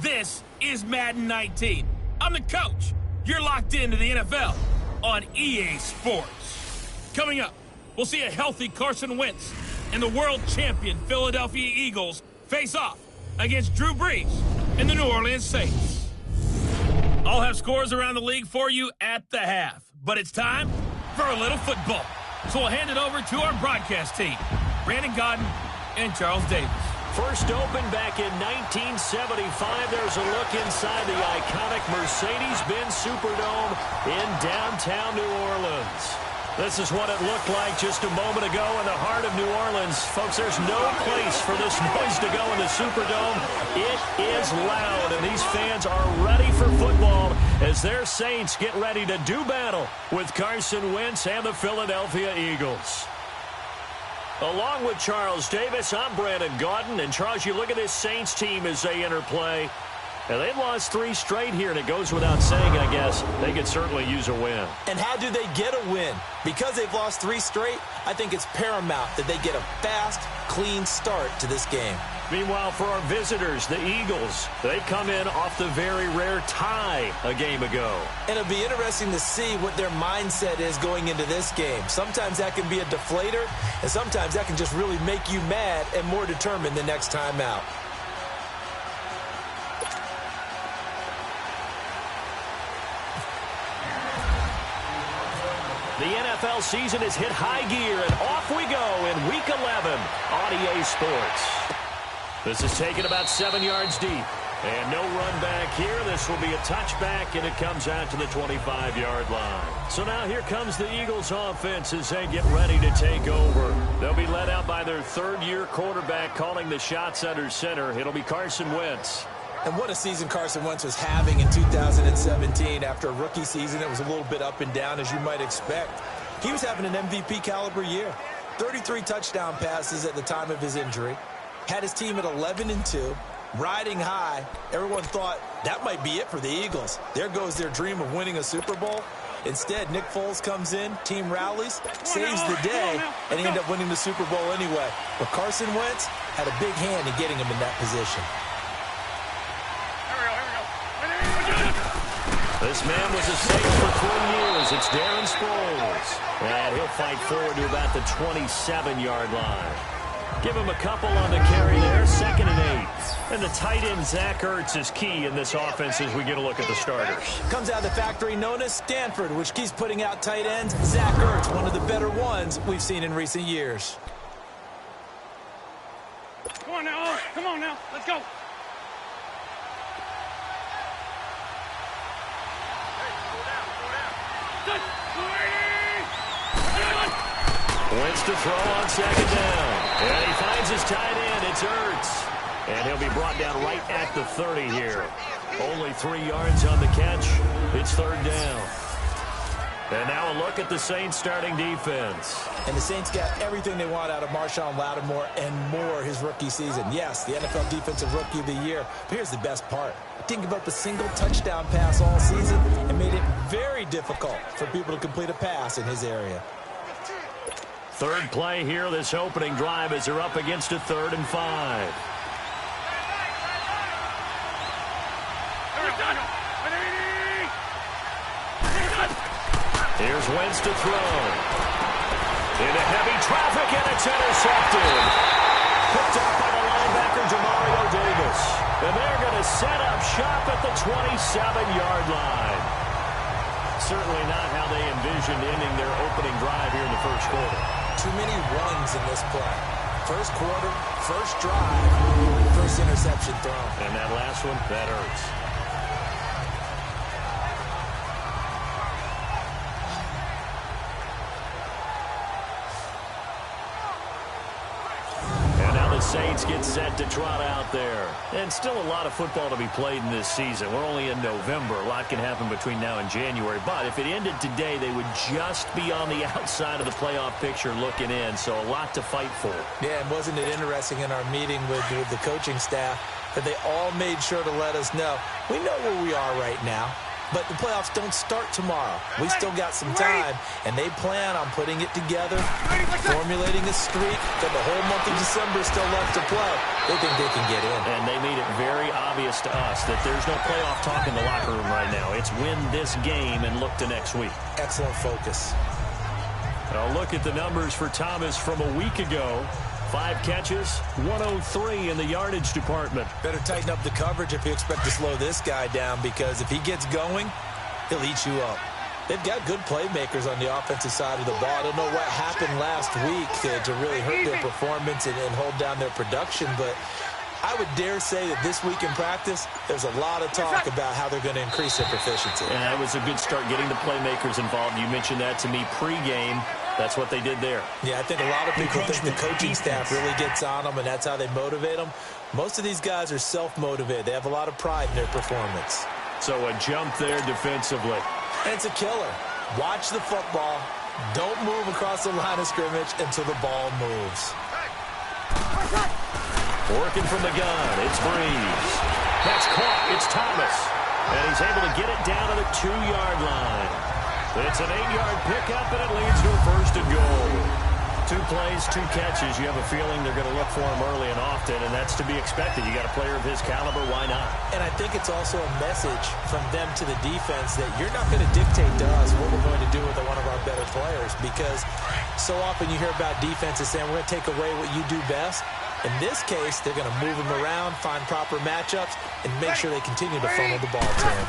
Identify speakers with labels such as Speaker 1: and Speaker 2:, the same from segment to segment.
Speaker 1: This is Madden 19. I'm the coach. You're locked into the NFL on EA Sports. Coming up, we'll see a healthy Carson Wentz and the world champion Philadelphia Eagles face off against Drew Brees and the New Orleans Saints. I'll have scores around the league for you at the half, but it's time for a little football. So we'll hand it over to our broadcast team, Brandon Godden and Charles Davis.
Speaker 2: First opened back in 1975. There's a look inside the iconic Mercedes-Benz Superdome in downtown New Orleans. This is what it looked like just a moment ago in the heart of New Orleans. Folks, there's no place for this noise to go in the Superdome. It is loud, and these fans are ready for football as their Saints get ready to do battle with Carson Wentz and the Philadelphia Eagles. Along with Charles Davis, I'm Brandon Godden. And, Charles, you look at this Saints team as they enter play. And they've lost 3 straight here, and it goes without saying, I guess, they could certainly use a win.
Speaker 3: And how do they get a win? Because they've lost 3 straight, I think it's paramount that they get a fast, clean start to this game.
Speaker 2: Meanwhile, for our visitors, the Eagles, they come in off the very rare tie a game ago.
Speaker 3: And it'll be interesting to see what their mindset is going into this game. Sometimes that can be a deflator, and sometimes that can just really make you mad and more determined the next time out.
Speaker 2: The NFL season has hit high gear, and off we go in Week 11 on EA Sports. This is taken about 7 yards deep. And no run back here. This will be a touchback, and it comes out to the 25-yard line. So now here comes the Eagles offense as they get ready to take over. They'll be led out by their third-year quarterback calling the shots under center. It'll be Carson Wentz.
Speaker 3: And what a season Carson Wentz was having in 2017. After a rookie season, it was a little bit up and down, as you might expect. He was having an MVP-caliber year. 33 touchdown passes at the time of his injury. Had his team at 11-2, riding high. Everyone thought that might be it for the Eagles. There goes their dream of winning a Super Bowl. Instead, Nick Foles comes in, team rallies, saves the day, and he ended up winning the Super Bowl anyway. But Carson Wentz had a big hand in getting him in that position.
Speaker 2: This man was a Saint for 20 years. It's Darren Sproles. And he'll fight forward to about the 27-yard line. Give him a couple on the carry there, 2nd and 8. And the tight end, Zach Ertz, is key in this offense as we get a look at the starters.
Speaker 3: Comes out of the factory known as Stanford, which keeps putting out tight ends. Zach Ertz, one of the better ones we've seen in recent years.
Speaker 4: Come on now, come on now, let's go.
Speaker 2: Wentz to throw on 2nd down. And he finds his tight end. It's Ertz. And he'll be brought down right at the 30 here. Only 3 yards on the catch. It's 3rd down. And now a look at the Saints starting defense.
Speaker 3: And the Saints got everything they want out of Marshawn Lattimore and more his rookie season. Yes, the NFL Defensive Rookie of the Year. But here's the best part. Didn't give up a single touchdown pass all season and made it very difficult for people to complete a pass in his area.
Speaker 2: Third play here, this opening drive, as they're up against a 3rd and 5. Here's Wentz to throw. Into heavy traffic, and it's intercepted. Picked up by the linebacker, Jamario Davis. And they're going to set up shop at the 27-yard line. Certainly not how they envisioned ending their opening drive here in the first quarter.
Speaker 3: Too many runs in this play. First quarter, first drive, first interception thrown.
Speaker 2: And that last one, that hurts. Saints get set to trot out there. And still a lot of football to be played in this season. We're only in November. A lot can happen between now and January. But if it ended today, they would just be on the outside of the playoff picture looking in. So a lot to fight for.
Speaker 3: Yeah, and wasn't it interesting in our meeting with the coaching staff that they all made sure to let us know, we know where we are right now. But the playoffs don't start tomorrow. We still got some time, and they plan on putting it together, formulating a streak, that the whole month of December is still left to play. They think they can get in.
Speaker 2: And they made it very obvious to us that there's no playoff talk in the locker room right now. It's win this game and look to next week.
Speaker 3: Excellent focus.
Speaker 2: A look at the numbers for Thomas from a week ago. 5 catches, 103 in the yardage department.
Speaker 3: Better tighten up the coverage if you expect to slow this guy down, because if he gets going, he'll eat you up. They've got good playmakers on the offensive side of the ball. I don't know what happened last week to really hurt their performance and hold down their production, but I would dare say that this week in practice, there's a lot of talk about how they're going to increase their proficiency.
Speaker 2: And that was a good start, getting the playmakers involved. You mentioned that to me pregame. That's what they did there.
Speaker 3: Yeah, I think a lot of people think the coaching staff really gets on them, and that's how they motivate them. Most of these guys are self-motivated. They have a lot of pride in their performance.
Speaker 2: So a jump there defensively.
Speaker 3: And it's a killer. Watch the football. Don't move across the line of scrimmage until the ball moves.
Speaker 2: Working from the gun, it's Breeze. That's caught, it's Thomas. And he's able to get it down to the 2-yard line. It's an 8-yard pickup, and it leads to a 1st and goal. 2 plays, 2 catches. You have a feeling they're going to look for him early and often, and that's to be expected. You got a player of his caliber, why not?
Speaker 3: And I think it's also a message from them to the defense that you're not going to dictate to us what we're going to do with one of our better players, because so often you hear about defenses saying we're going to take away what you do best. In this case, they're going to move him around, find proper matchups, and make sure they continue to funnel the ball to him.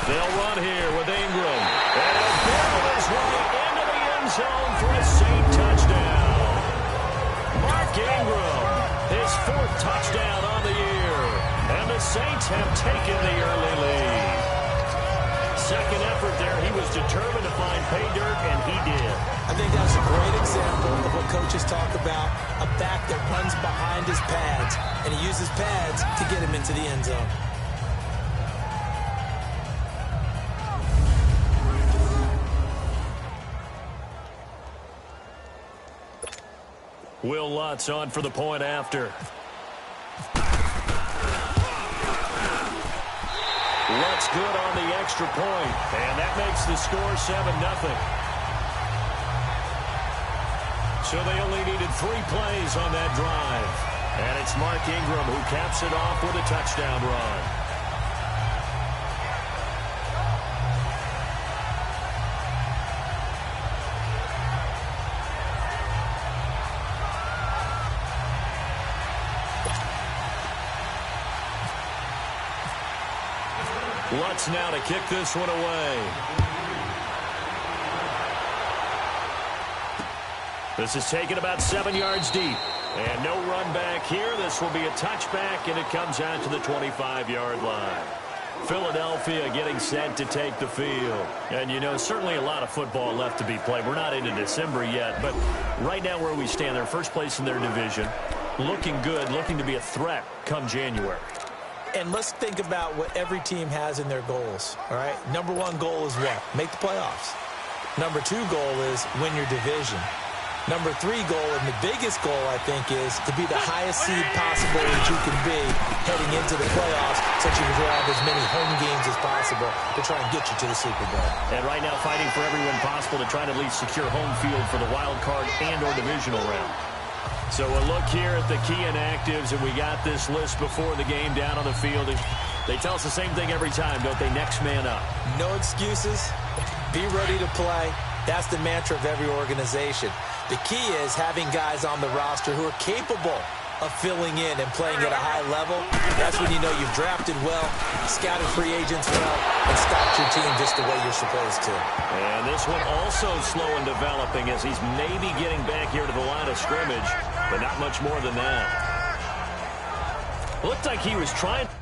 Speaker 2: They'll run here with Ingram. And he'll barrel his way into the end zone for a Saint touchdown. Mark Ingram, his 4th touchdown on the year. And the Saints have taken the early lead. Second effort there, he was determined to find pay dirt, and he did.
Speaker 3: I think that's a great example of what coaches talk about, a back that runs behind his pads, and he uses pads to get him into the end zone.
Speaker 2: Will Lutz on for the point after. Lutz good on the extra point, and that makes the score 7-0. So they only needed 3 plays on that drive. And it's Mark Ingram who caps it off with a touchdown run. Lutz now to kick this one away. This is taken about 7 yards deep. And no run back here. This will be a touchback, and it comes out to the 25-yard line. Philadelphia getting set to take the field. And, you know, certainly a lot of football left to be played. We're not into December yet, but right now where we stand, they're first place in their division. Looking good, looking to be a threat come January.
Speaker 3: And let's think about what every team has in their goals, all right? Number 1 goal is what? Make the playoffs. Number 2 goal is win your division. Number 3 goal, and the biggest goal, I think, is to be the highest seed possible that you can be heading into the playoffs, so that you can have as many home games as possible to try and get you to the Super Bowl.
Speaker 2: And right now fighting for every win possible to try to at least secure home field for the wild card and or divisional round. So a look here at the key inactives, and we got this list before the game down on the field. They tell us the same thing every time, don't they? Next man up.
Speaker 3: No excuses. Be ready to play. That's the mantra of every organization. The key is having guys on the roster who are capable of filling in and playing at a high level. That's when you know you've drafted well, scouted free agents well, and stocked your team just the way you're supposed to.
Speaker 2: And this one also slow in developing as he's maybe getting back here to the line of scrimmage, but not much more than that. Looked like he was trying to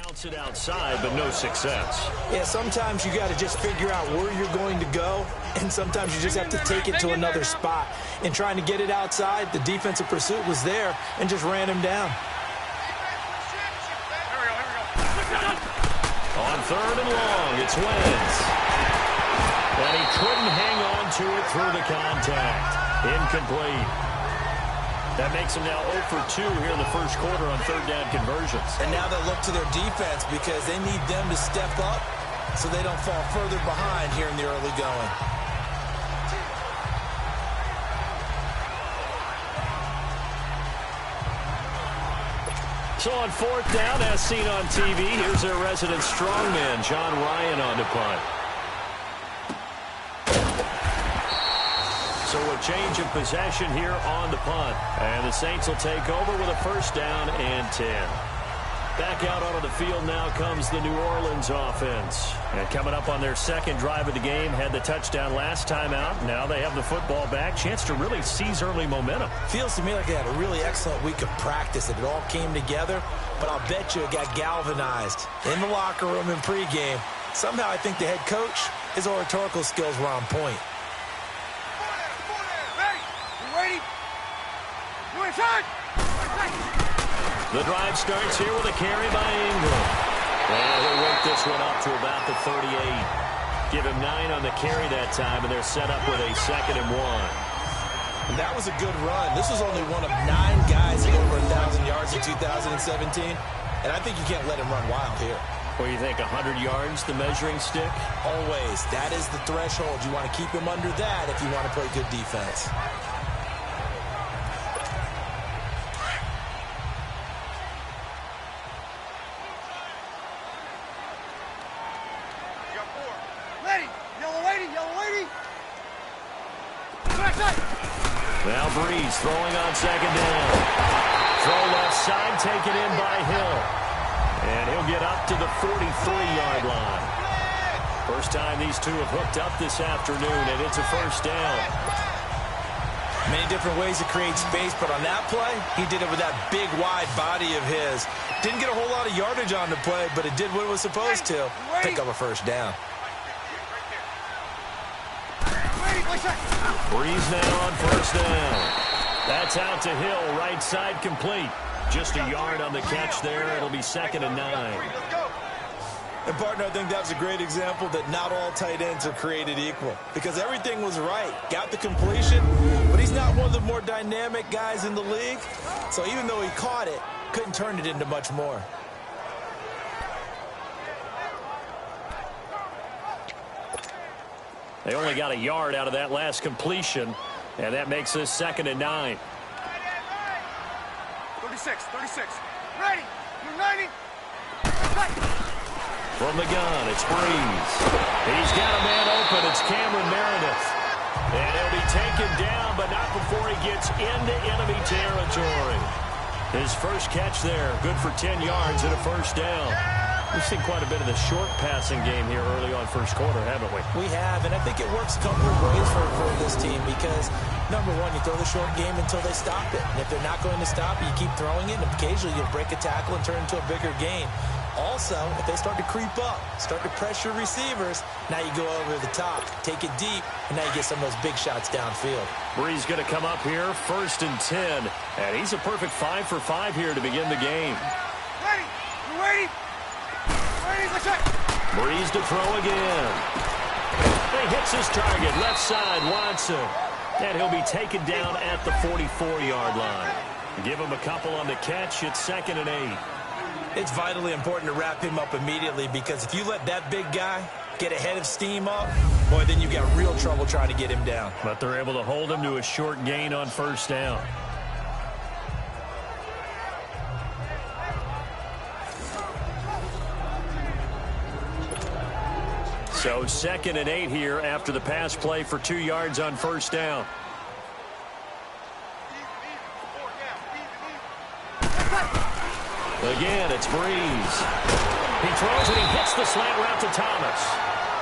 Speaker 2: bounce it outside, but no success.
Speaker 3: Yeah, sometimes you got to just figure out where you're going to go, and sometimes you just have to take it to another spot. In trying to get it outside, the defensive pursuit was there and just ran him down.
Speaker 2: On 3rd and long, it's Wentz. And he couldn't hang on to it through the contact. Incomplete. That makes them now 0 for 2 here in the first quarter on third down conversions.
Speaker 3: And now they'll look to their defense because they need them to step up so they don't fall further behind here in the early going.
Speaker 2: So on fourth down, as seen on TV, here's their resident strongman, John Ryan, on the punt. So a change of possession here on the punt. And the Saints will take over with a first down and 10. Back out onto the field now comes the New Orleans offense. And coming up on their second drive of the game, had the touchdown last time out. Now they have the football back. Chance to really seize early momentum.
Speaker 3: Feels to me like they had a really excellent week of practice. It all came together, but I'll bet you it got galvanized in the locker room in pregame. Somehow I think the head coach, his oratorical skills were on point.
Speaker 2: The drive starts here with a carry by Ingram. And he'll work this one up to about the 38. Give him 9 on the carry that time, and they're set up with a 2nd and 1.
Speaker 3: And that was a good run. This was only one of 9 guys to get over 1,000 yards in 2017. And I think you can't let him run wild here.
Speaker 2: What do you think, 100 yards, the measuring stick?
Speaker 3: Always. That is the threshold. You want to keep him under that if you want to play good defense.
Speaker 2: Now Breeze throwing on second down. Throw left side, taken in by Hill. And he'll get up to the 43-yard line. First time these two have hooked up this afternoon, and it's a first down.
Speaker 3: Many different ways to create space, but on that play, he did it with that big, wide body of his. Didn't get a whole lot of yardage on the play, but it did what it was supposed to. Pick up a first down.
Speaker 2: Breeze now on first down. That's out to Hill, right side complete. Just a yard on the catch there. It'll be 2nd and 9.
Speaker 3: And, partner, I think that was a great example that not all tight ends are created equal because everything was right. Got the completion, but he's not one of the more dynamic guys in the league. So even though he caught it, couldn't turn it into much more.
Speaker 2: They only got a yard out of that last completion, and that makes this 2nd and 9.
Speaker 4: 36. Ready. You're 90.
Speaker 2: From the gun, it's Breeze. He's got a man open. It's Cameron Meredith. And he'll be taken down, but not before he gets into enemy territory. His first catch there, good for 10 yards and a first down. We've seen quite a bit of the short passing game here early on first quarter, haven't we?
Speaker 3: We have, and I think it works a couple of ways for this team because, number one, you throw the short game until they stop it. And if they're not going to stop it, you keep throwing it, and occasionally you'll break a tackle and turn it into a bigger gain. Also, if they start to creep up, start to pressure receivers, now you go over the top, take it deep, and now you get some of those big shots downfield.
Speaker 2: Breeze going to come up here, 1st and 10. And he's a perfect 5 for 5 here to begin the game.
Speaker 4: Ready. You ready?
Speaker 2: Breeze to throw again. He hits his target, left side, Watson. And he'll be taken down at the 44-yard line. Give him a couple on the catch. It's 2nd and 8.
Speaker 3: It's vitally important to wrap him up immediately because if you let that big guy get ahead of steam up, boy, then you've got real trouble trying to get him down.
Speaker 2: But they're able to hold him to a short gain on first down. So 2nd and 8 here after the pass play for 2 yards on first down. Again, it's Breeze. He throws and he hits the slant route to Thomas.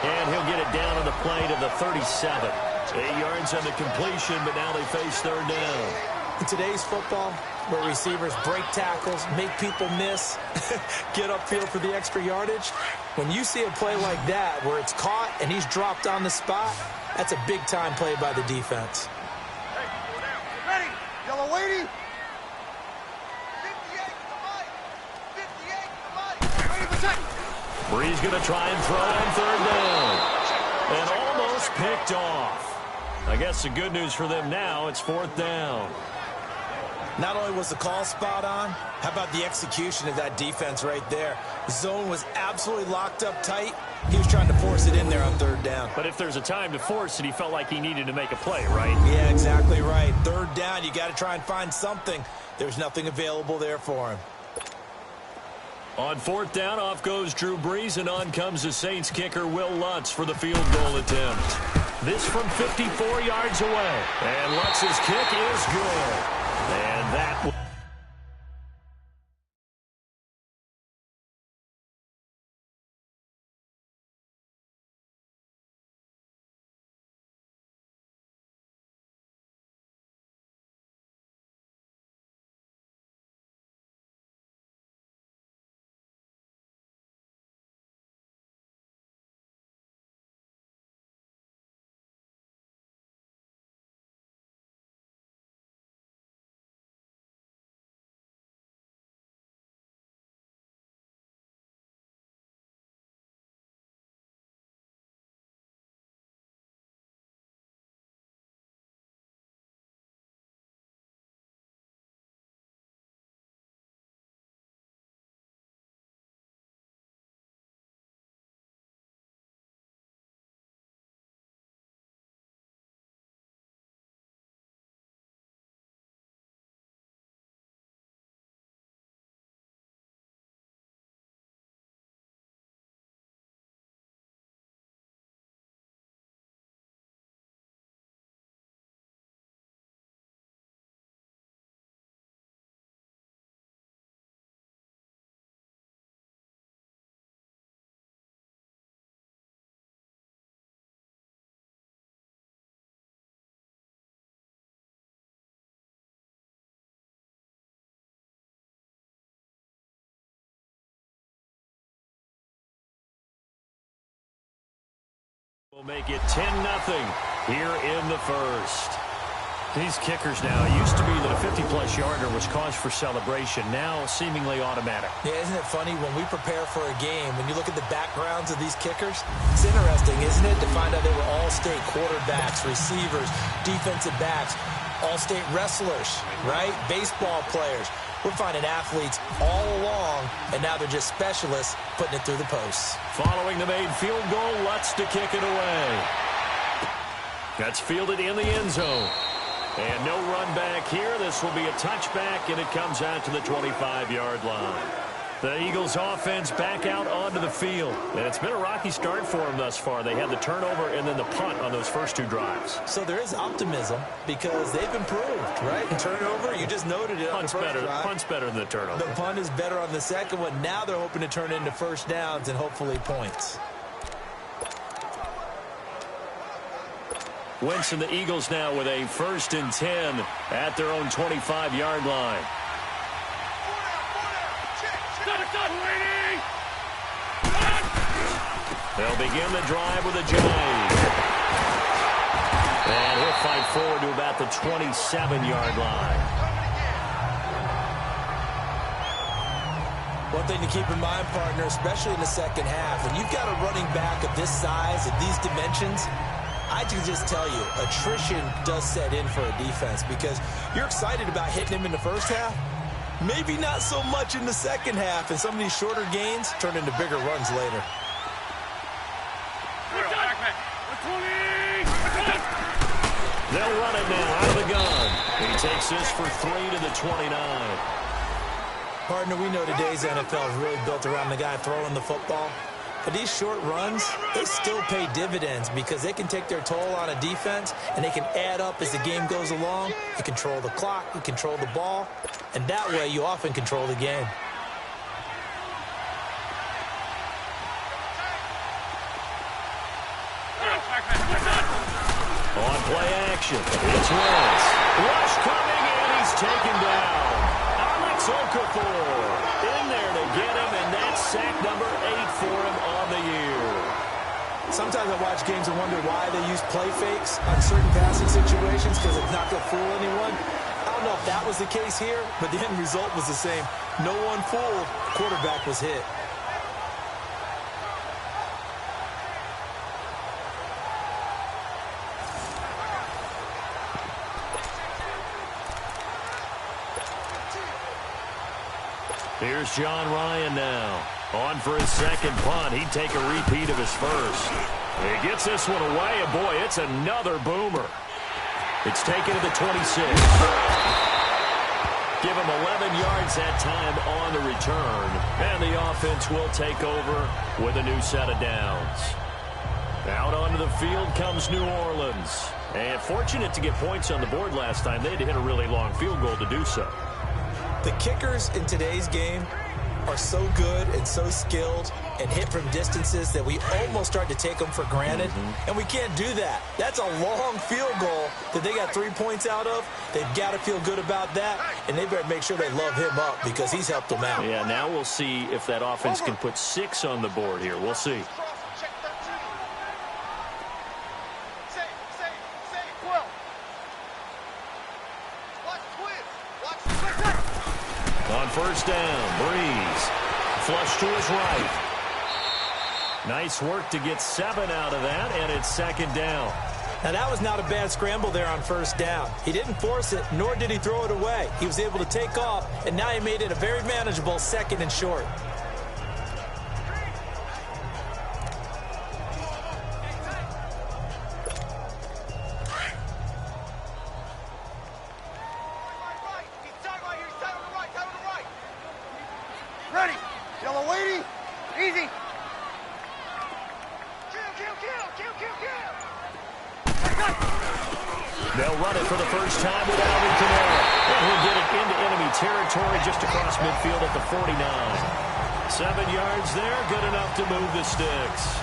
Speaker 2: And he'll get it down on the play to the 37. 8 yards on the completion, but now they face third down.
Speaker 3: In today's football, where receivers break tackles, make people miss, get upfield for the extra yardage, when you see a play like that where it's caught and he's dropped on the spot, that's a big-time play by the defense.
Speaker 4: Hey, go down. Ready. Yellow lady. 58, come on. 58, come on. Ready for second.
Speaker 2: Breeze going to try and throw on third down. And almost picked off. I guess the good news for them now, it's 4th down.
Speaker 3: Not only was the call spot on, how about the execution of that defense right there? The zone was absolutely locked up tight. He was trying to force it in there on third down.
Speaker 2: But if there's a time to force it, he felt like he needed to make a play, right?
Speaker 3: Yeah, exactly right. Third down, you got to try and find something. There's nothing available there for him.
Speaker 2: On fourth down, off goes Drew Brees, and on comes the Saints kicker, Will Lutz, for the field goal attempt. This from 54 yards away. And Lutz's kick is good. And that will make it 10-0 here in the first. These kickers now, it used to be that a 50-plus yarder was cause for celebration, now seemingly automatic.
Speaker 3: Yeah, isn't it funny when we prepare for a game, when you look at the backgrounds of these kickers, it's interesting, isn't it, to find out they were all-state quarterbacks, receivers, defensive backs, all-state wrestlers, right? Baseball players. We're finding athletes all along, and now they're just specialists putting it through the posts.
Speaker 2: Following the made field goal, Lutz to kick it away. That's fielded in the end zone. And no run back here. This will be a touchback, and it comes out to the 25-yard line. The Eagles offense back out onto the field. And it's been a rocky start for them thus far. They had the turnover and then the punt on those first two drives.
Speaker 3: So there is optimism because they've improved, right? Turnover, you just noted it.
Speaker 2: Punt's better than the turnover.
Speaker 3: The punt is better on the second one. Now they're hoping to turn into first downs and hopefully points.
Speaker 2: Wentz and the Eagles now with a 1st and 10 at their own 25-yard line. They'll begin the drive with a jive. And he'll fight forward to about the 27-yard line.
Speaker 3: One thing to keep in mind, partner, especially in the second half, when you've got a running back of this size, of these dimensions, I can just tell you, attrition does set in for a defense because you're excited about hitting him in the first half. Maybe not so much in the second half, and some of these shorter gains turn into bigger runs later.
Speaker 2: They'll run it now out of the gun. He takes this for 3 to the 29.
Speaker 3: Partner, we know today's NFL is really built around the guy throwing the football. But these short runs, they still pay dividends because they can take their toll on a defense and they can add up as the game goes along. You control the clock, you control the ball, and that way you often control the game.
Speaker 2: On play action, it's Wentz. Rush coming, and he's taken down. Alex Okafor in there to get him, and that's sack number 8 for him on the year.
Speaker 3: Sometimes I watch games and wonder why they use play fakes on certain passing situations because it's not going to fool anyone. I don't know if that was the case here, but the end result was the same. No one fooled. Quarterback was hit.
Speaker 2: Here's John Ryan now. On for his second punt. He'd take a repeat of his first. He gets this one away, and boy, it's another boomer. It's taken to the 26. Give him 11 yards that time on the return. And the offense will take over with a new set of downs. Out onto the field comes New Orleans. And fortunate to get points on the board last time. They had to hit a really long field goal to do so.
Speaker 3: The kickers in today's game are so good and so skilled and hit from distances that we almost start to take them for granted, and we can't do that. That's a long field goal that they got 3 points out of. They've got to feel good about that, and they better make sure they love him up because he's helped them out.
Speaker 2: Yeah, now we'll see if that offense can put 6 on the board here. We'll see. On first down, Breeze. Flush to his right. Nice work to get 7 out of that, and it's second down.
Speaker 3: Now, that was not a bad scramble there on first down. He didn't force it, nor did he throw it away. He was able to take off, and now he made it a very manageable second and short.
Speaker 4: Ready. Yellow lady. Easy.
Speaker 2: They'll run it for the first time with Alvin Kamara. And he'll get it into enemy territory just across midfield at the 49. 7 yards there, good enough to move the sticks.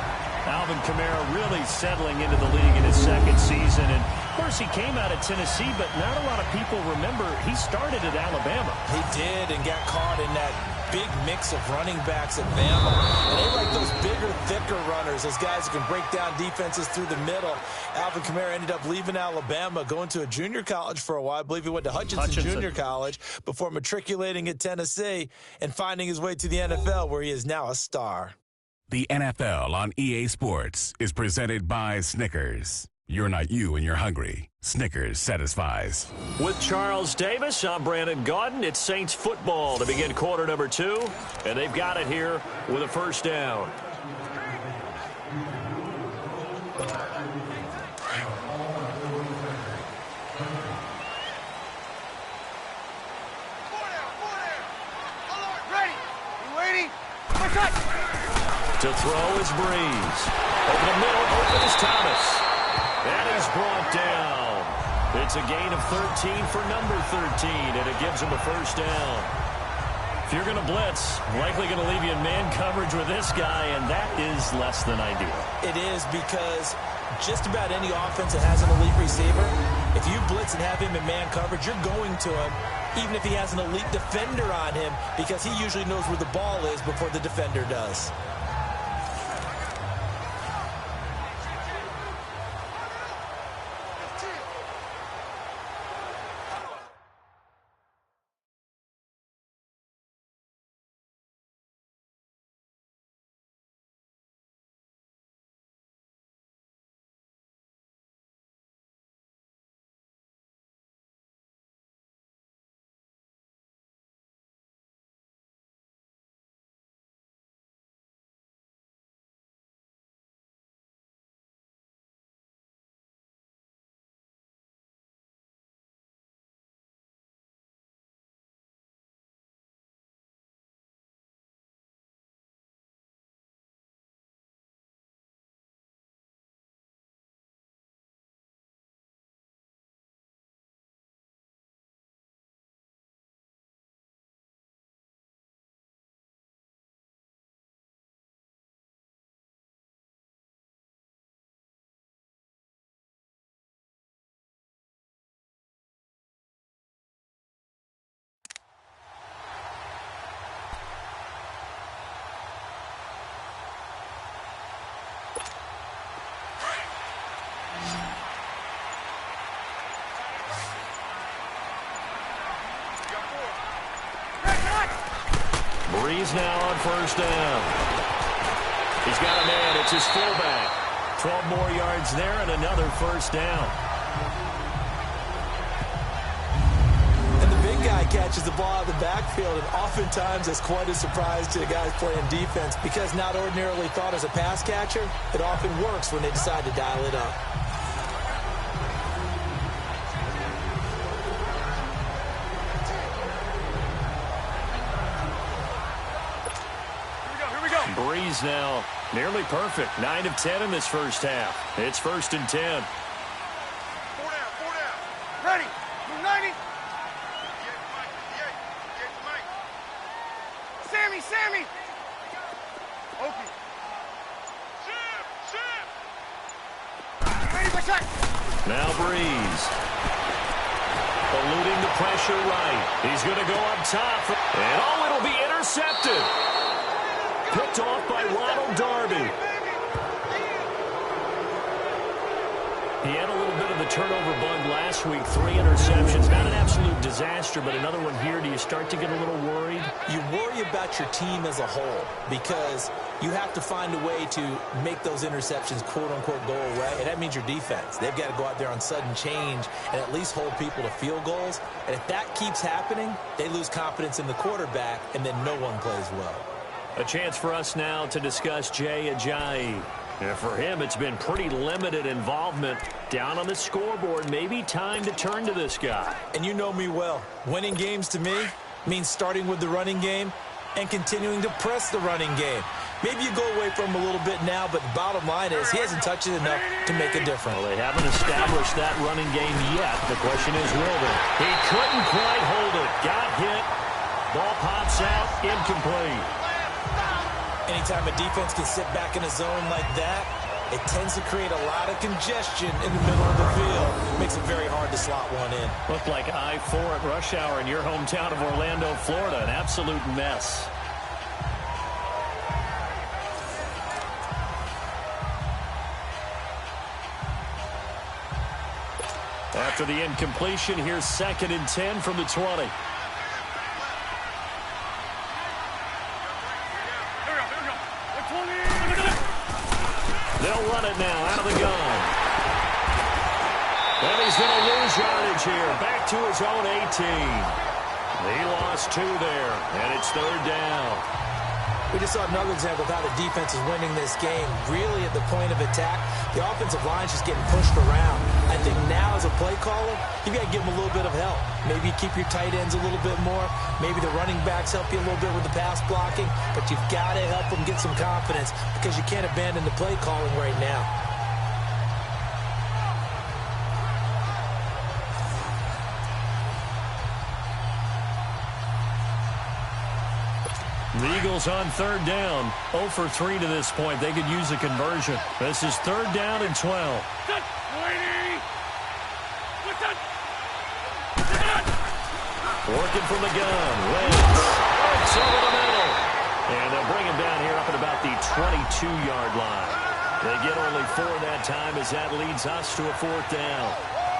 Speaker 2: Alvin Kamara really settling into the league in his second season. And, of course, he came out of Tennessee, but not a lot of people remember he started at Alabama.
Speaker 3: He did and got caught in that big mix of running backs at Bama. And they like those bigger, thicker runners, those guys who can break down defenses through the middle. Alvin Kamara ended up leaving Alabama, going to a junior college for a while. I believe he went to Hutchinson Junior College before matriculating at Tennessee and finding his way to the NFL, where he is now a star.
Speaker 5: The NFL on EA Sports is presented by Snickers. You're not you when you're hungry. Snickers satisfies.
Speaker 2: With Charles Davis, I'm Brandon Gaudin. It's Saints football to begin quarter number 2, and they've got it here with a first down.
Speaker 4: Ready. You waiting?
Speaker 2: To throw is Breeze. Over the middle, open is Thomas. And he's brought down. It's a gain of 13 for number 13, and it gives him a first down. If you're going to blitz, likely going to leave you in man coverage with this guy, and that is less than ideal.
Speaker 3: It is, because just about any offense that has an elite receiver, if you blitz and have him in man coverage, you're going to him, even if he has an elite defender on him, because he usually knows where the ball is before the defender does.
Speaker 2: Breeze now on first down. He's got a man. It's his fullback. 12 more yards there and another first down.
Speaker 3: And the big guy catches the ball out of the backfield, and oftentimes that's quite a surprise to the guys playing defense because not ordinarily thought as a pass catcher, it often works when they decide to dial it up.
Speaker 2: Breeze now nearly perfect. 9 of 10 in this first half. It's 1st and 10.
Speaker 4: 4 down. Ready. Move 90. Sammy. Okay. Ship. Ready for check.
Speaker 2: Now Breeze. Eluding the pressure right. He's going to go up top. And it'll be intercepted. Picked off by Ronald Darby. He had a little bit of the turnover bug last week. 3 interceptions. Not an absolute disaster, but another one here. Do you start to get a little worried?
Speaker 3: You worry about your team as a whole because you have to find a way to make those interceptions, quote-unquote, go away. And that means your defense. They've got to go out there on sudden change and at least hold people to field goals. And if that keeps happening, they lose confidence in the quarterback, and then no one plays well.
Speaker 2: A chance for us now to discuss Jay Ajayi. And for him, it's been pretty limited involvement down on the scoreboard. Maybe time to turn to this guy.
Speaker 3: And you know me well. Winning games to me means starting with the running game and continuing to press the running game. Maybe you go away from him a little bit now, but the bottom line is he hasn't touched it enough to make a difference.
Speaker 2: Well, they haven't established that running game yet. The question is, will they? He couldn't quite hold it. Got hit. Ball pops out. Incomplete.
Speaker 3: Anytime a defense can sit back in a zone like that, it tends to create a lot of congestion in the middle of the field. Makes it very hard to slot one in.
Speaker 2: Looked like I-4 at rush hour in your hometown of Orlando, Florida. An absolute mess. After the incompletion, here's 2nd and 10 from the 20. They'll run it now out of the gun. And he's going to lose yardage here. Back to his own 18. He lost 2 there, and it's 3rd down.
Speaker 3: We just saw another example of how the defense is winning this game. Really at the point of attack, the offensive line's just getting pushed around. I think now as a play caller, you've got to give them a little bit of help. Maybe you keep your tight ends a little bit more. Maybe the running backs help you a little bit with the pass blocking. But you've got to help them get some confidence because you can't abandon the play calling right now.
Speaker 2: The Eagles on 3rd down. 0 for 3 to this point. They could use a conversion. This is 3rd down and 12. Working from the gun. Wentz over the middle. And they'll bring him down here up at about the 22-yard line. They get only 4 that time as that leads us to a 4th down.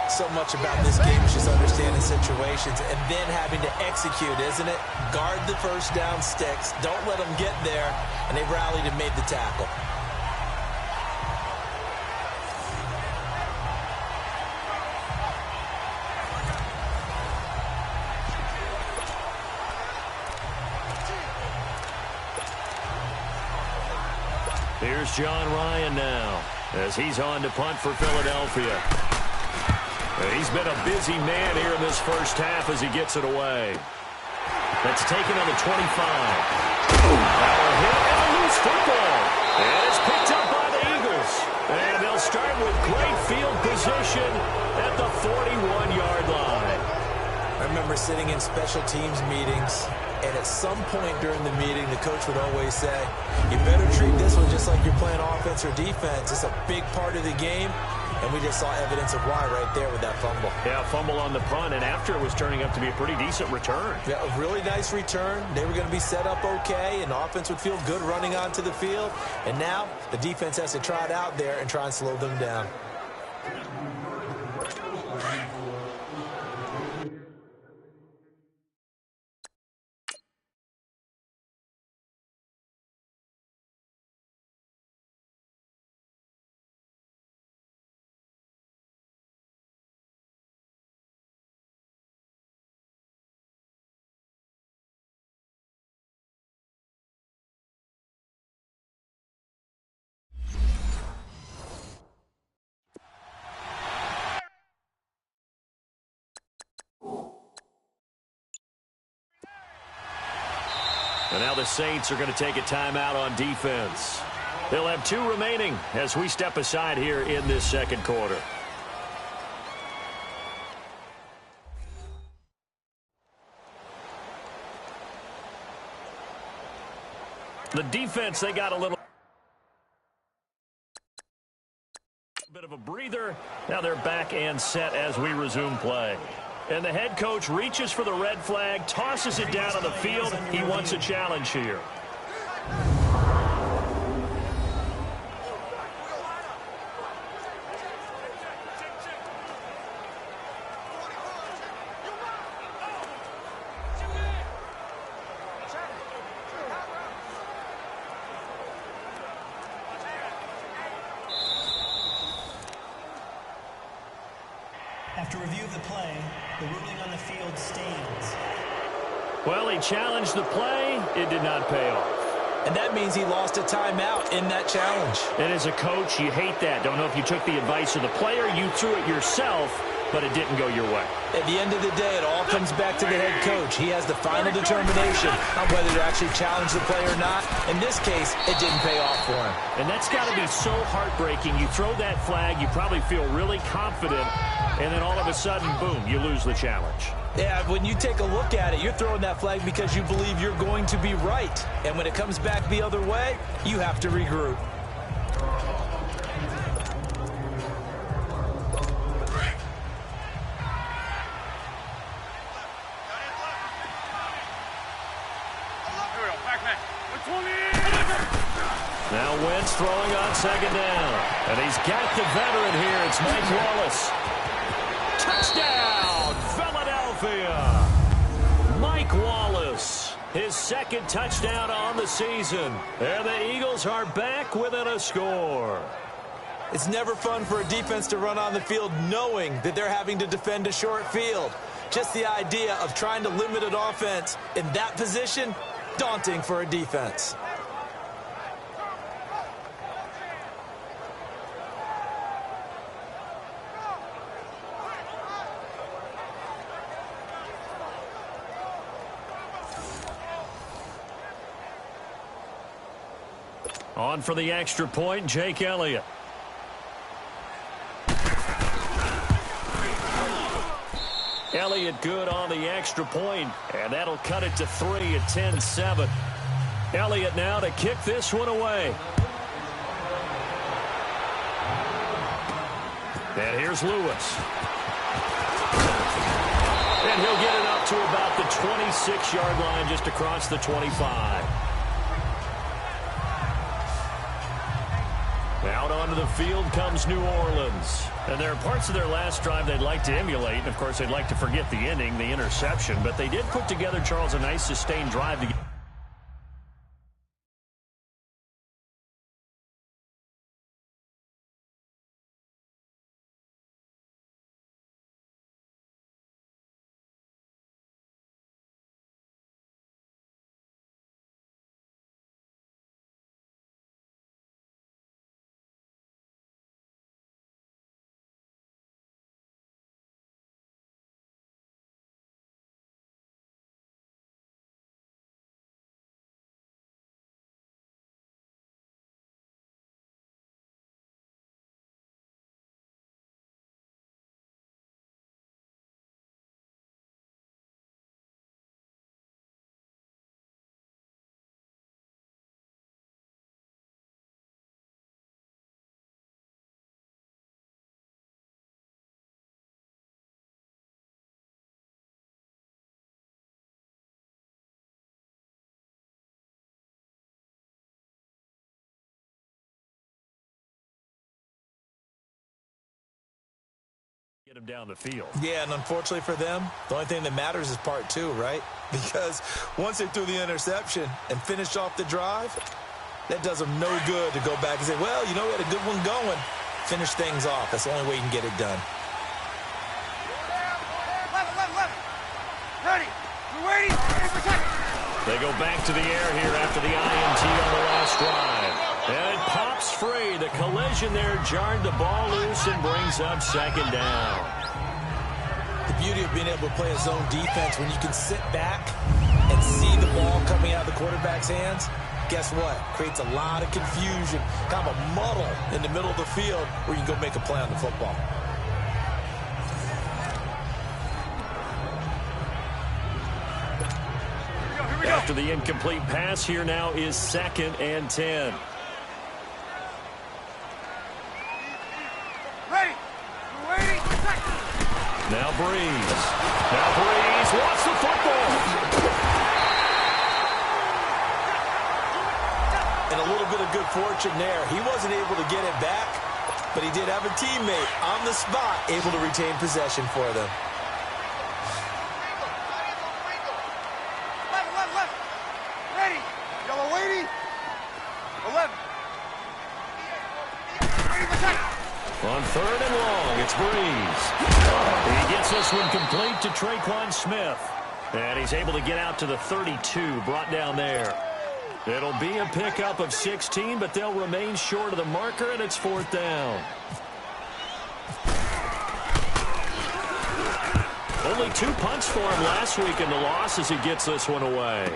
Speaker 3: So much about this game is just understanding situations and then having to execute, isn't it? Guard the first down sticks. Don't let them get there. And they rallied and made the tackle.
Speaker 2: Here's John Ryan now as he's on to punt for Philadelphia. He's been a busy man here in this first half as he gets it away. That's taken on the 25. Now a hit and a loose football. And it's picked up by the Eagles. And they'll start with great field position at the 41-yard line.
Speaker 3: I remember sitting in special teams meetings, and at some point during the meeting, the coach would always say, you better treat this one just like you're playing offense or defense. It's a big part of the game. And we just saw evidence of why right there with that fumble.
Speaker 2: Yeah, fumble on the punt, and after it was turning up to be a pretty decent return.
Speaker 3: Yeah, a really nice return. They were going to be set up okay, and the offense would feel good running onto the field. And now the defense has to trot out there and try and slow them down.
Speaker 2: And now the Saints are going to take a timeout on defense. They'll have 2 remaining as we step aside here in this second quarter. The defense, they got a little bit of a breather. Now they're back and set as we resume play. And the head coach reaches for the red flag, tosses it down on the field. He wants a challenge here.
Speaker 6: After review of the play, the ruling on the field stands.
Speaker 2: Well, he challenged the play. It did not pay off.
Speaker 3: And that means he lost a timeout in that challenge.
Speaker 2: And as a coach, you hate that. Don't know if you took the advice of the player, you threw it yourself, but it didn't go your way.
Speaker 3: At the end of the day, it all comes back to the head coach. He has the final determination on whether to actually challenge the play or not. In this case, it didn't pay off for him.
Speaker 2: And that's got to be so heartbreaking. You throw that flag, you probably feel really confident, and then all of a sudden, boom, you lose the challenge.
Speaker 3: Yeah, when you take a look at it, you're throwing that flag because you believe you're going to be right. And when it comes back the other way, you have to regroup.
Speaker 2: Now Wentz throwing on second down. And he's got the veteran here. It's Mike Wallace. Touchdown, Philadelphia. Mike Wallace, his second touchdown on the season. And the Eagles are back within a score.
Speaker 3: It's never fun for a defense to run on the field knowing that they're having to defend a short field. Just the idea of trying to limit an offense in that position, daunting for a defense.
Speaker 2: On for the extra point, Jake Elliott. Elliott good on the extra point, and that'll cut it to 3 at 10-7. Elliott now to kick this one away. And here's Lewis. And he'll get it up to about the 26-yard line, just across the 25. Out onto the field comes New Orleans. And there are parts of their last drive they'd like to emulate. And, of course, they'd like to forget the ending, the interception. But they did put together, Charles, a nice sustained drive to get him down the field.
Speaker 3: Yeah, and unfortunately for them, the only thing that matters is part 2, right? Because once they threw the interception and finished off the drive, that does them no good to go back and say, well, you know, we had a good one going. Finish things off. That's the only way you can get it done.
Speaker 4: Ready. We're waiting.
Speaker 2: They go back to the air here after the INT on the last drive. And it pops free. The collision there jarred the ball loose and brings up second down.
Speaker 3: The beauty of being able to play a zone defense. When you can sit back and see the ball coming out of the quarterback's hands, guess what? Creates a lot of confusion, kind of a muddle in the middle of the field where you can go make a play on the football.
Speaker 2: After the incomplete pass, here now is 2nd and 10. Now Breeze. Now Breeze wants the football.
Speaker 3: And a little bit of good fortune there. He wasn't able to get it back, but he did have a teammate on the spot able to retain possession for them.
Speaker 4: Ready. Yellow lady. 11.
Speaker 2: On 3rd and long, it's Breeze. He gets this one complete to Traquan Smith. And he's able to get out to the 32, brought down there. It'll be a pickup of 16, but they'll remain short of the marker, and it's 4th down. Only 2 punts for him last week in the loss as he gets this one away.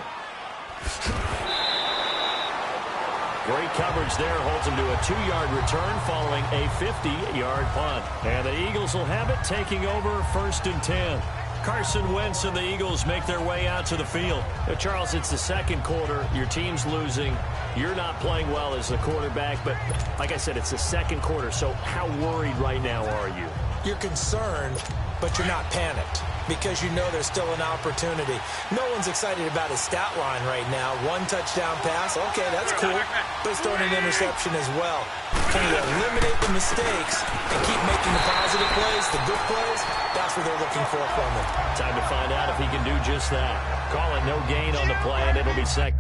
Speaker 2: Great coverage there, holds him to a 2-yard return following a 50-yard punt. And the Eagles will have it, taking over 1st and 10. Carson Wentz and the Eagles make their way out to the field. Charles, it's the 2nd quarter. Your team's losing. You're not playing well as the quarterback, but like I said, it's the 2nd quarter, so how worried right now are you?
Speaker 3: You're concerned, but you're not panicked because you know there's still an opportunity. No one's excited about his stat line right now. 1 touchdown pass, okay, that's cool, but he's throwing an interception as well. Can you eliminate the mistakes and keep making the positive plays, the good plays? That's what they're looking for from him.
Speaker 2: Time to find out if he can do just that. Call it no gain on the play, and it'll be 2nd.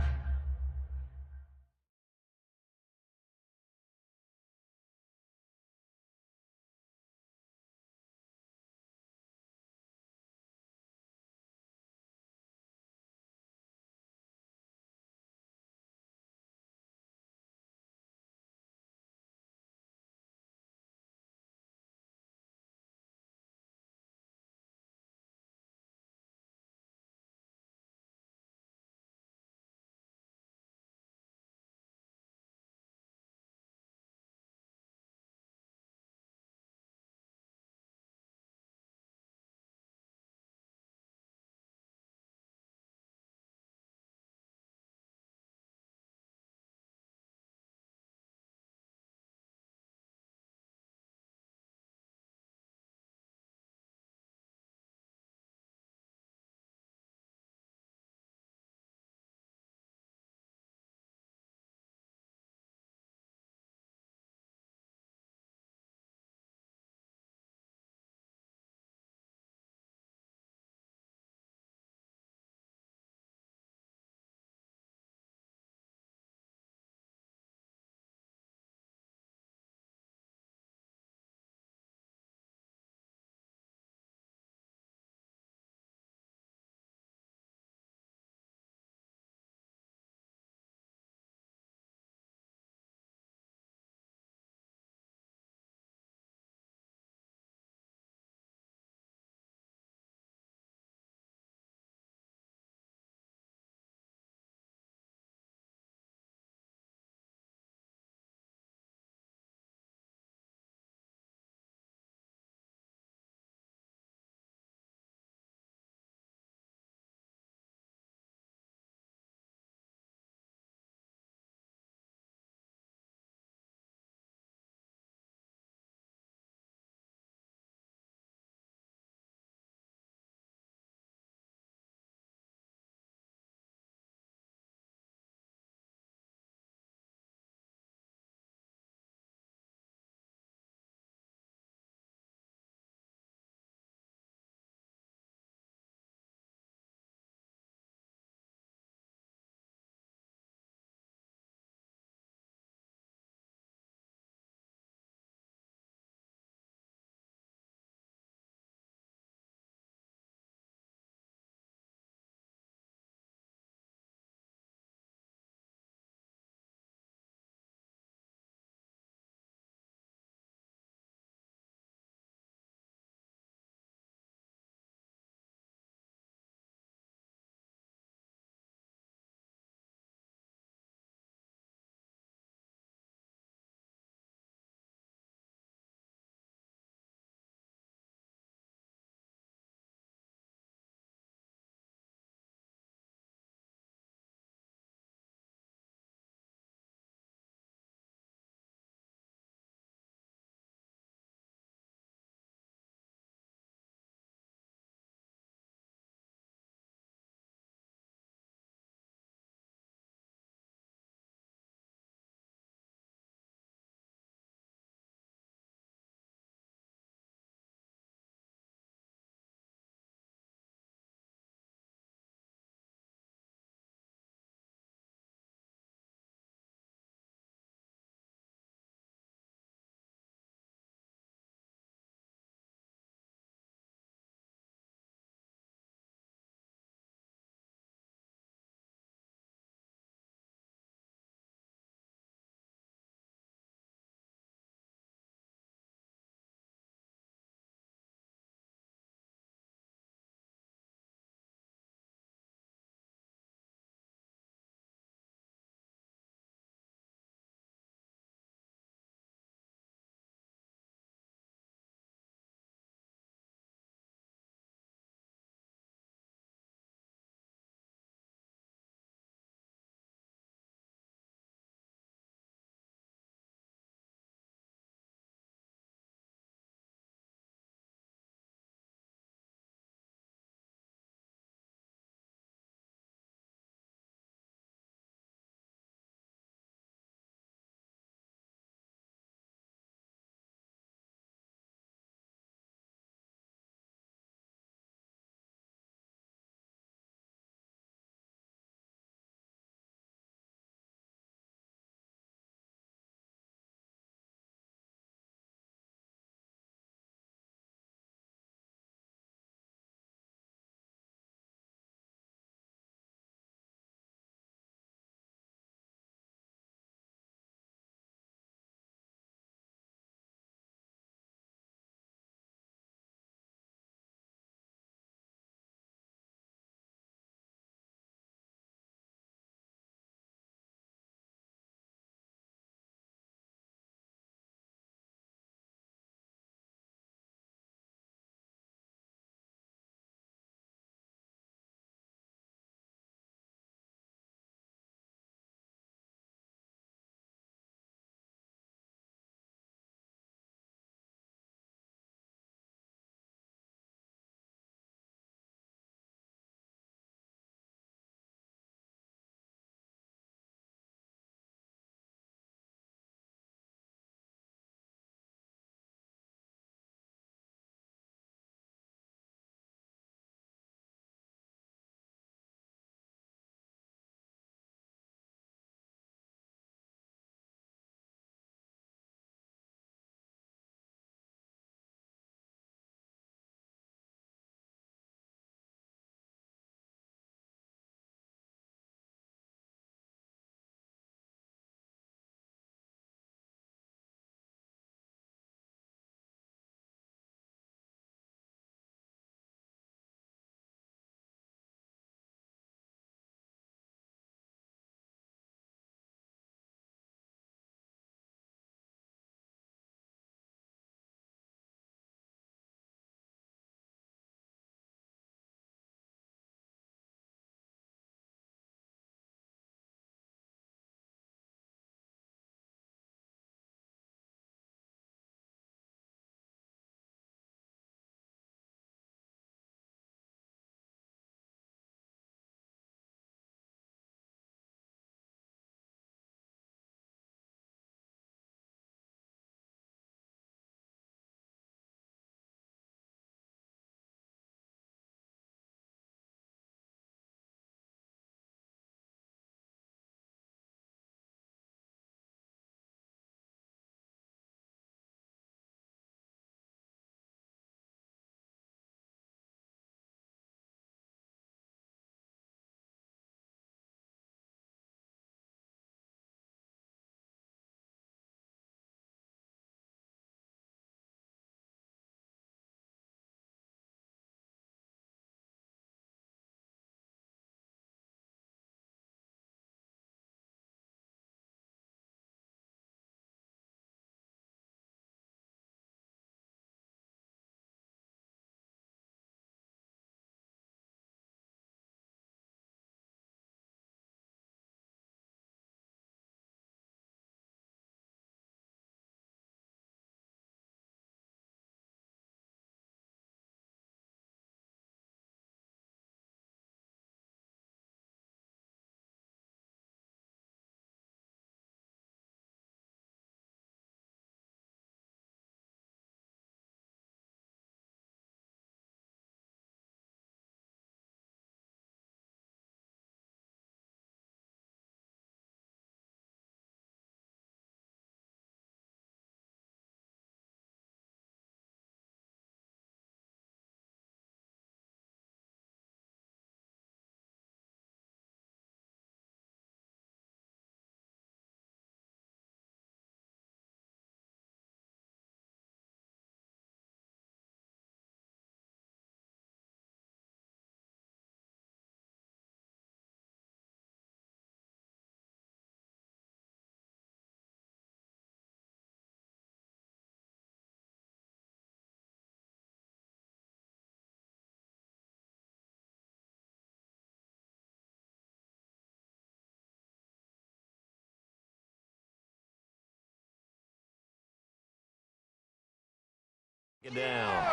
Speaker 2: Down.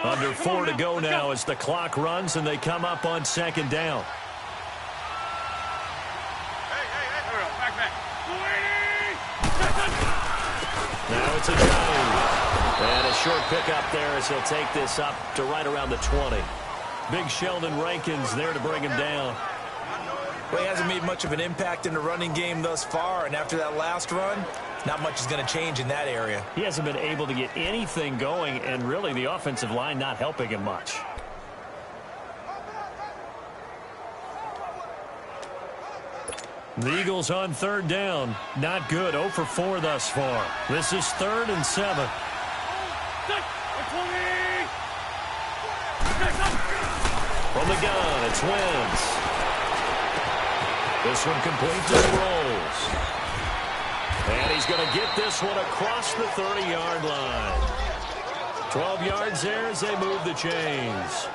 Speaker 2: Under 4 to go now as the clock runs and they come up on second down. Now it's a Jones. And a short pickup there as he'll take this up to right around the 20. Big Sheldon Rankins there to bring him down.
Speaker 3: Well, he hasn't made much of an impact in the running game thus far, and after that last run, not much is going to change in that area.
Speaker 2: He hasn't been able to get anything going, and really the offensive line not helping him much. The Eagles on third down. Not good. 0 for 4 thus far. This is 3rd and 7. From the gun, it's Wentz. This one complete to Sproles. And he's going to get this one across the 30-yard line. 12 yards there as they move the chains.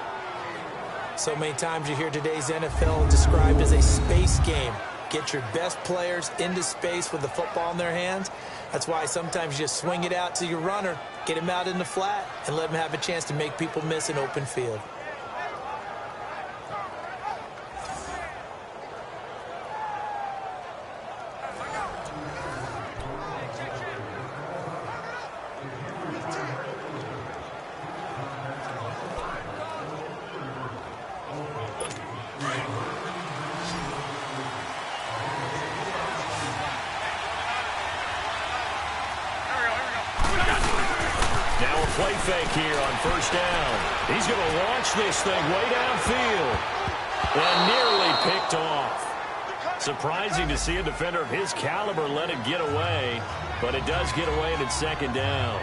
Speaker 3: So many times you hear today's NFL described as a space game. Get your best players into space with the football in their hands. That's why sometimes you just swing it out to your runner, get him out in the flat, and let him have a chance to make people miss an open field.
Speaker 2: Play fake here on first down. He's going to launch this thing way downfield. And nearly picked off. Surprising to see a defender of his caliber let it get away. But it does get away and it's second down.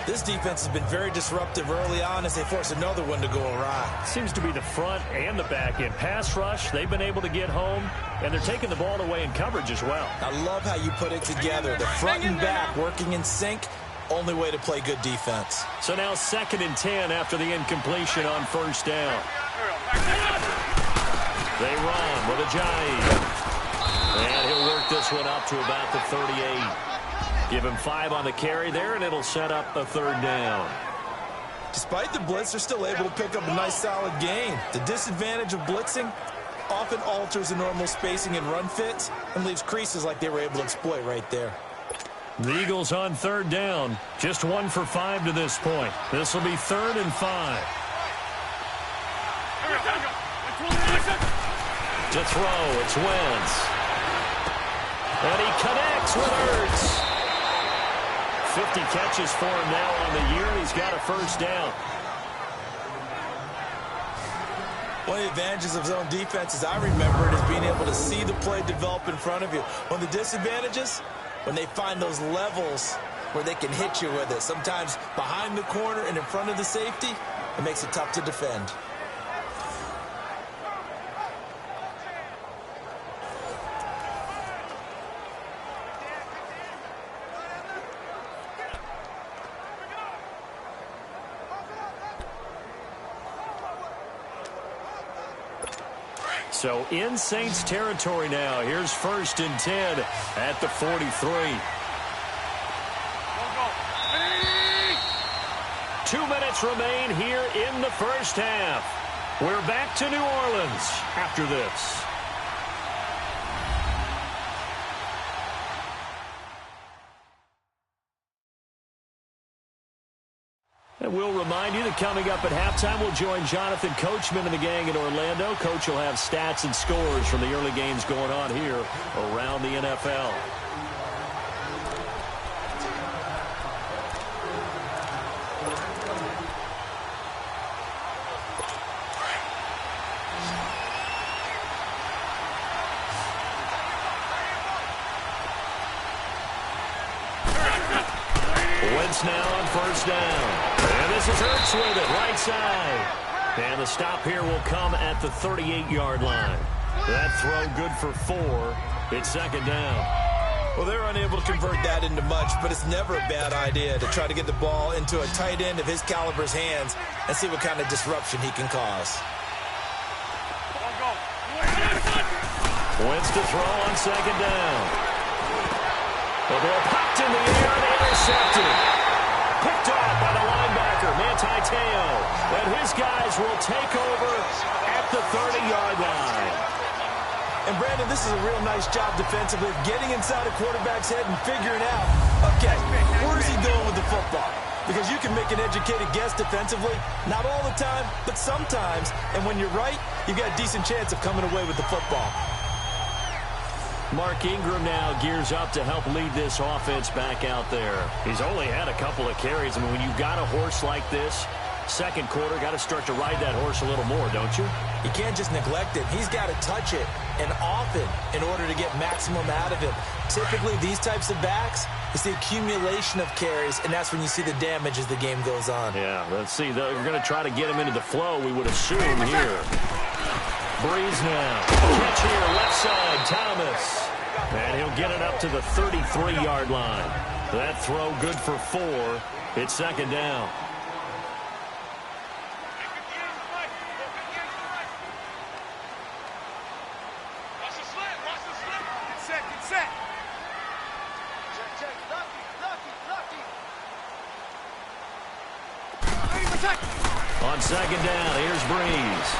Speaker 3: This defense has been very disruptive early on as they force another one to go awry.
Speaker 2: Seems to be the front and the back end. Pass rush, they've been able to get home. And they're taking the ball away in coverage as well.
Speaker 3: I love how you put it together. The front and back working in sync. Only way to play good defense.
Speaker 2: So now 2nd and 10 after the incompletion on first down. They run with Ajayi. And he'll work this one up to about the 38. Give him 5 on the carry there, and it'll set up a 3rd down.
Speaker 3: Despite the blitz, they're still able to pick up a nice solid gain. The disadvantage of blitzing often alters the normal spacing and run fits and leaves creases like they were able to exploit right there.
Speaker 2: The Eagles on 3rd down. Just 1 for 5 to this point. This will be 3rd and 5. To throw, it's Wentz. And he connects with Ertz. 50 catches for him now on the year, and he's got a first down.
Speaker 3: One of the advantages of zone defense, as I remember it, is being able to see the play develop in front of you. One of the disadvantages, when they find those levels where they can hit you with it. Sometimes behind the corner and in front of the safety, it makes it tough to defend.
Speaker 2: So in Saints territory now. Here's 1st and 10 at the 43. 2 minutes remain here in the first half. We're back to New Orleans after this. And we'll remind you that coming up at halftime, we'll join Jonathan Coachman and the gang in Orlando. Coach will have stats and scores from the early games going on here around the NFL. Wentz now on first down. And this is Ertz with it, right side. And the stop here will come at the 38-yard line. That throw good for 4. It's second down.
Speaker 3: Well, they're unable to convert that into much, but it's never a bad idea to try to get the ball into a tight end of his caliber's hands and see what kind of disruption he can cause.
Speaker 2: Wentz to throw on second down. The ball popped in the air and intercepted. Picked off by the linebacker, Manti Te'o. And his guys will take over at the 30-yard line.
Speaker 3: And, Brandon, this is a real nice job defensively of getting inside a quarterback's head and figuring out, okay, where is he going with the football? Because you can make an educated guess defensively, not all the time, but sometimes. And when you're right, you've got a decent chance of coming away with the football.
Speaker 2: Mark Ingram now gears up to help lead this offense back out there. He's only had a couple of carries. I mean, when you've got a horse like this, second quarter, got to start to ride that horse a little more, don't you?
Speaker 3: You can't just neglect it. He's got to touch it, and often, in order to get maximum out of him. Typically, these types of backs, it's the accumulation of carries, and that's when you see the damage as the game goes on.
Speaker 2: Yeah, let's see. They're going to try to get him into the flow, we would assume here. Breeze now. Catch here, left side, Thomas. And he'll get it up to the 33-yard line. That throw good for 4. It's second down. On second down, here's Breeze.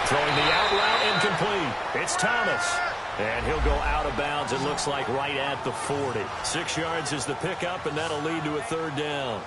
Speaker 2: Throwing the out route incomplete. It's Thomas. And he'll go out of bounds, it looks like, right at the 40. 6 yards is the pickup, and that'll lead to a third down.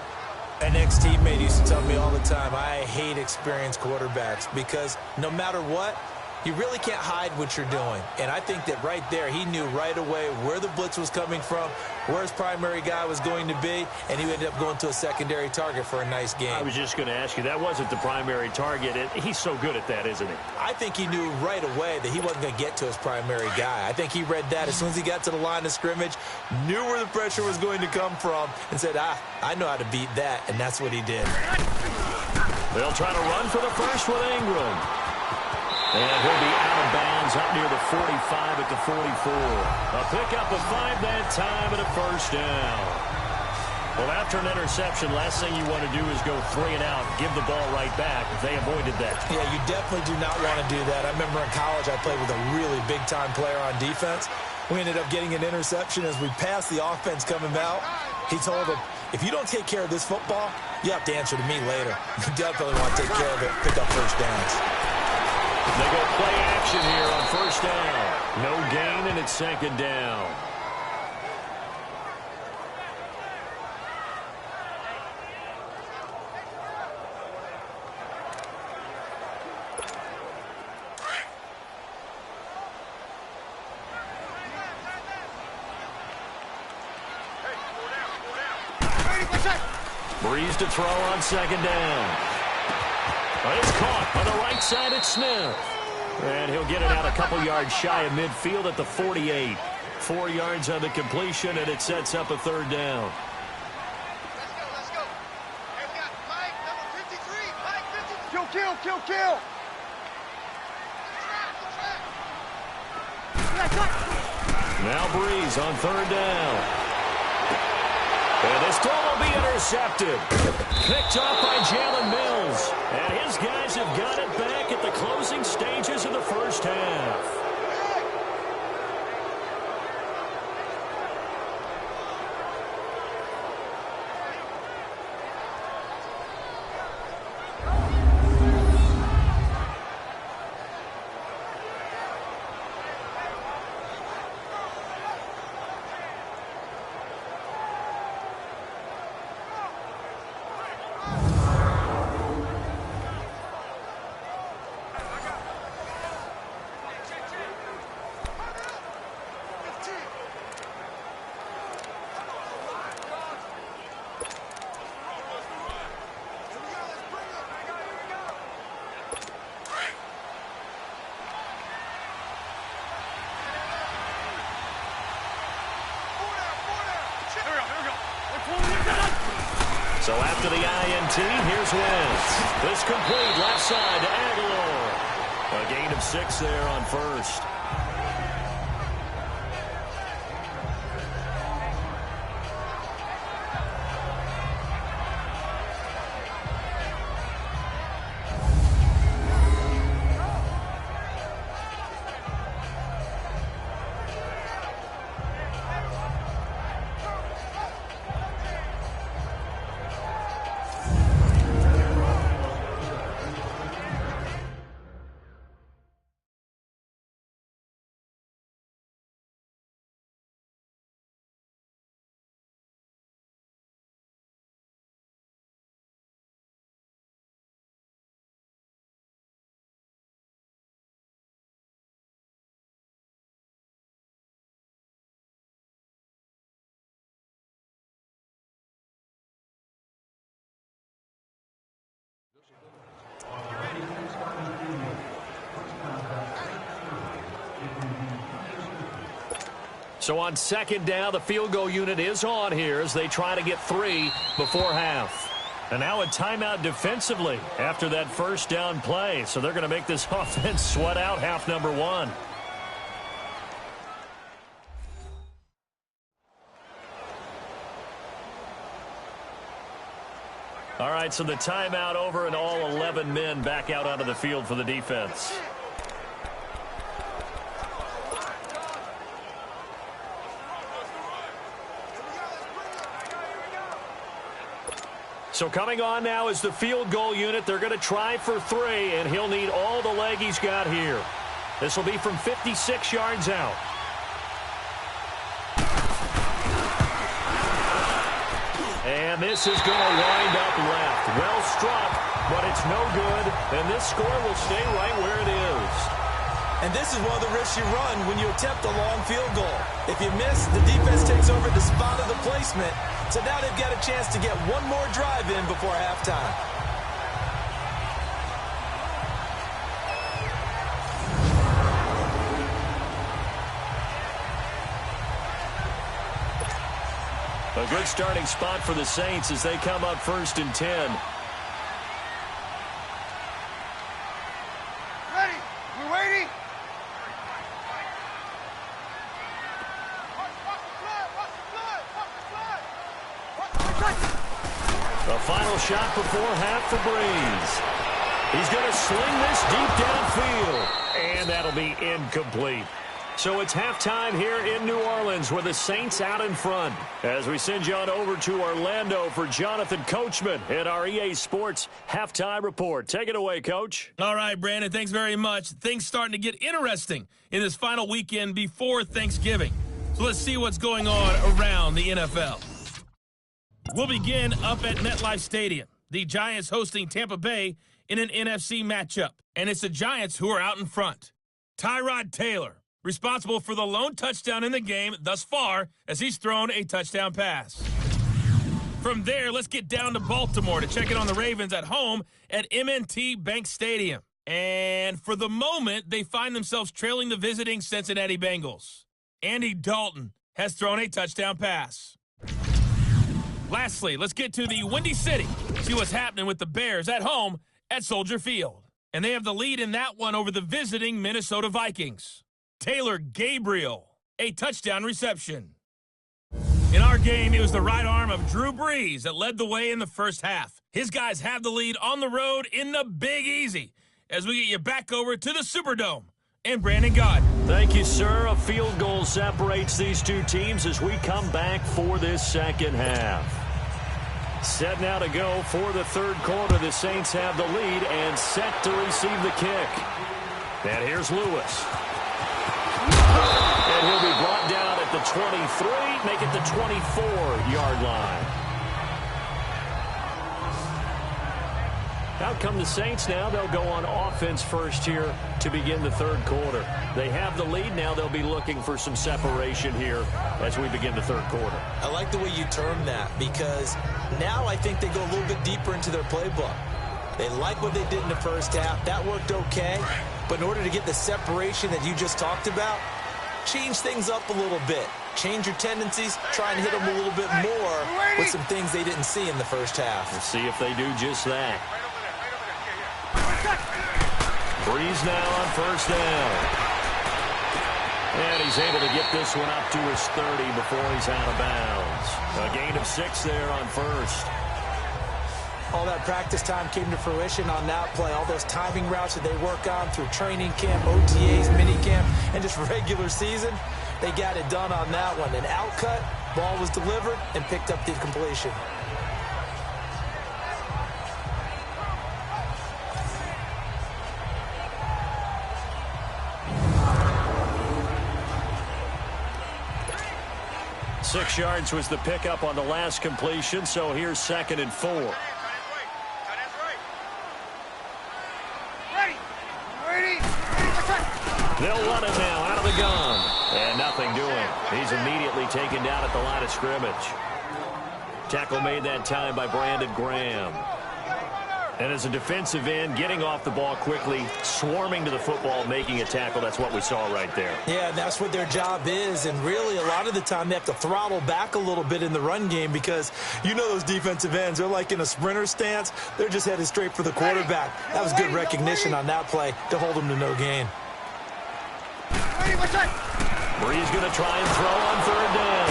Speaker 3: An ex-teammate used to tell me all the time, I hate experienced quarterbacks because no matter what, you really can't hide what you're doing. And I think that right there, he knew right away where the blitz was coming from, where his primary guy was going to be, and he ended up going to a secondary target for a nice game.
Speaker 2: I was just going to ask you, that wasn't the primary target. He's so good at that, isn't he?
Speaker 3: I think he knew right away that he wasn't going to get to his primary guy. I think he read that as soon as he got to the line of scrimmage, knew where the pressure was going to come from, and said, I know how to beat that, and that's what he did.
Speaker 2: They'll try to run for the first with Ingram. And he'll be out of bounds up near the 45 at the 44. A pickup of 5 that time and a first down. Well, after an interception, last thing you want to do is go 3 and out, give the ball right back. They avoided that.
Speaker 3: Yeah, you definitely do not want to do that. I remember in college I played with a really big-time player on defense. We ended up getting an interception as we passed the offense coming out. He told him, if you don't take care of this football, you have to answer to me later. You definitely want to take care of it, pick up first downs.
Speaker 2: They go play action here on first down. No gain, and it's second down. Breeze to throw on second down. But it's caught on the right side at Smith. And he'll get it out a couple yards shy of midfield at the 48. 4 yards on the completion, and it sets up a third down.
Speaker 4: Let's go. Hey, we got Mike, number 53. Mike, 53. Kill.
Speaker 2: Now Breeze on third down. And this ball will be intercepted. Picked off by Jalen Mills. And his guys have got it back at the closing stages of the first half. So after the INT, here's Wentz. This complete left side to Aguilar. A gain of 6 there on first. So on second down, the field goal unit is on here as they try to get 3 before half. And now a timeout defensively after that first down play. So they're going to make this offense sweat out half number 1. All right, so the timeout over and all 11 men back out onto the field for the defense. So coming on now is the field goal unit. They're going to try for 3, and he'll need all the leg he's got here. This will be from 56 yards out. And this is going to wind up left. Well struck, but it's no good. And this score will stay right where it is.
Speaker 3: And this is one of the risks you run when you attempt a long field goal. If you miss, the defense takes over the spot of the placement. So now they've got a chance to get one more drive in before halftime.
Speaker 2: A good starting spot for the Saints as they come up 1st and 10.
Speaker 4: Ready? We're waiting.
Speaker 2: The final shot before half for Breeze. He's going to sling this deep downfield, and that'll be incomplete. So it's halftime here in New Orleans with the Saints out in front. As we send you on over to Orlando for Jonathan Coachman in our EA Sports Halftime Report. Take it away, Coach.
Speaker 1: All right, Brandon, thanks very much. Things starting to get interesting in this final weekend before Thanksgiving. So let's see what's going on around the NFL. We'll begin up at MetLife Stadium. The Giants hosting Tampa Bay in an NFC matchup. And it's the Giants who are out in front. Tyrod Taylor, responsible for the lone touchdown in the game thus far as he's thrown a touchdown pass. From there, let's get down to Baltimore to check in on the Ravens at home at M&T Bank Stadium. And for the moment, they find themselves trailing the visiting Cincinnati Bengals. Andy Dalton has thrown a touchdown pass. Lastly, let's get to the Windy City, see what's happening with the Bears at home at Soldier Field. And they have the lead in that one over the visiting Minnesota Vikings. Taylor Gabriel, a touchdown reception. In our game, it was the right arm of Drew Brees that led the way in the first half. His guys have the lead on the road in the Big Easy as we get you back over to the Superdome. And Brandon Gott.
Speaker 2: Thank you, sir. A field goal separates these two teams as we come back for this second half. Set now to go for the third quarter. The Saints have the lead and set to receive the kick. And here's Lewis. And he'll be brought down at the 23, make it the 24-yard line. Out come the Saints now. They'll go on offense first here to begin the third quarter. They have the lead now. They'll be looking for some separation here as we begin the third quarter.
Speaker 3: I like the way you term that because now I think they go a little bit deeper into their playbook. They like what they did in the first half. That worked okay. But in order to get the separation that you just talked about, change things up a little bit. Change your tendencies. Try and hit them a little bit more with some things they didn't see in the first half.
Speaker 2: We'll see if they do just that. Breeze now on first down. And he's able to get this one up to his 30 before he's out of bounds. A gain of 6 there on first.
Speaker 3: All that practice time came to fruition on that play. All those timing routes that they work on through training camp, OTAs, minicamp, and just regular season, they got it done on that one. An outcut, ball was delivered, and picked up the completion.
Speaker 2: Six yards was the pickup on the last completion, so here's 2nd and 4. They'll run it now out of the gun. And nothing doing. He's immediately taken down at the line of scrimmage. Tackle made that time by Brandon Graham. And as a defensive end, getting off the ball quickly, swarming to the football, making a tackle, that's what we saw right there.
Speaker 3: Yeah, and that's what their job is. And really, a lot of the time, they have to throttle back a little bit in the run game because you know those defensive ends, they're like in a sprinter stance. They're just headed straight for the quarterback. That was good recognition on that play to hold them to no gain.
Speaker 2: Bree's going to try and throw on third down.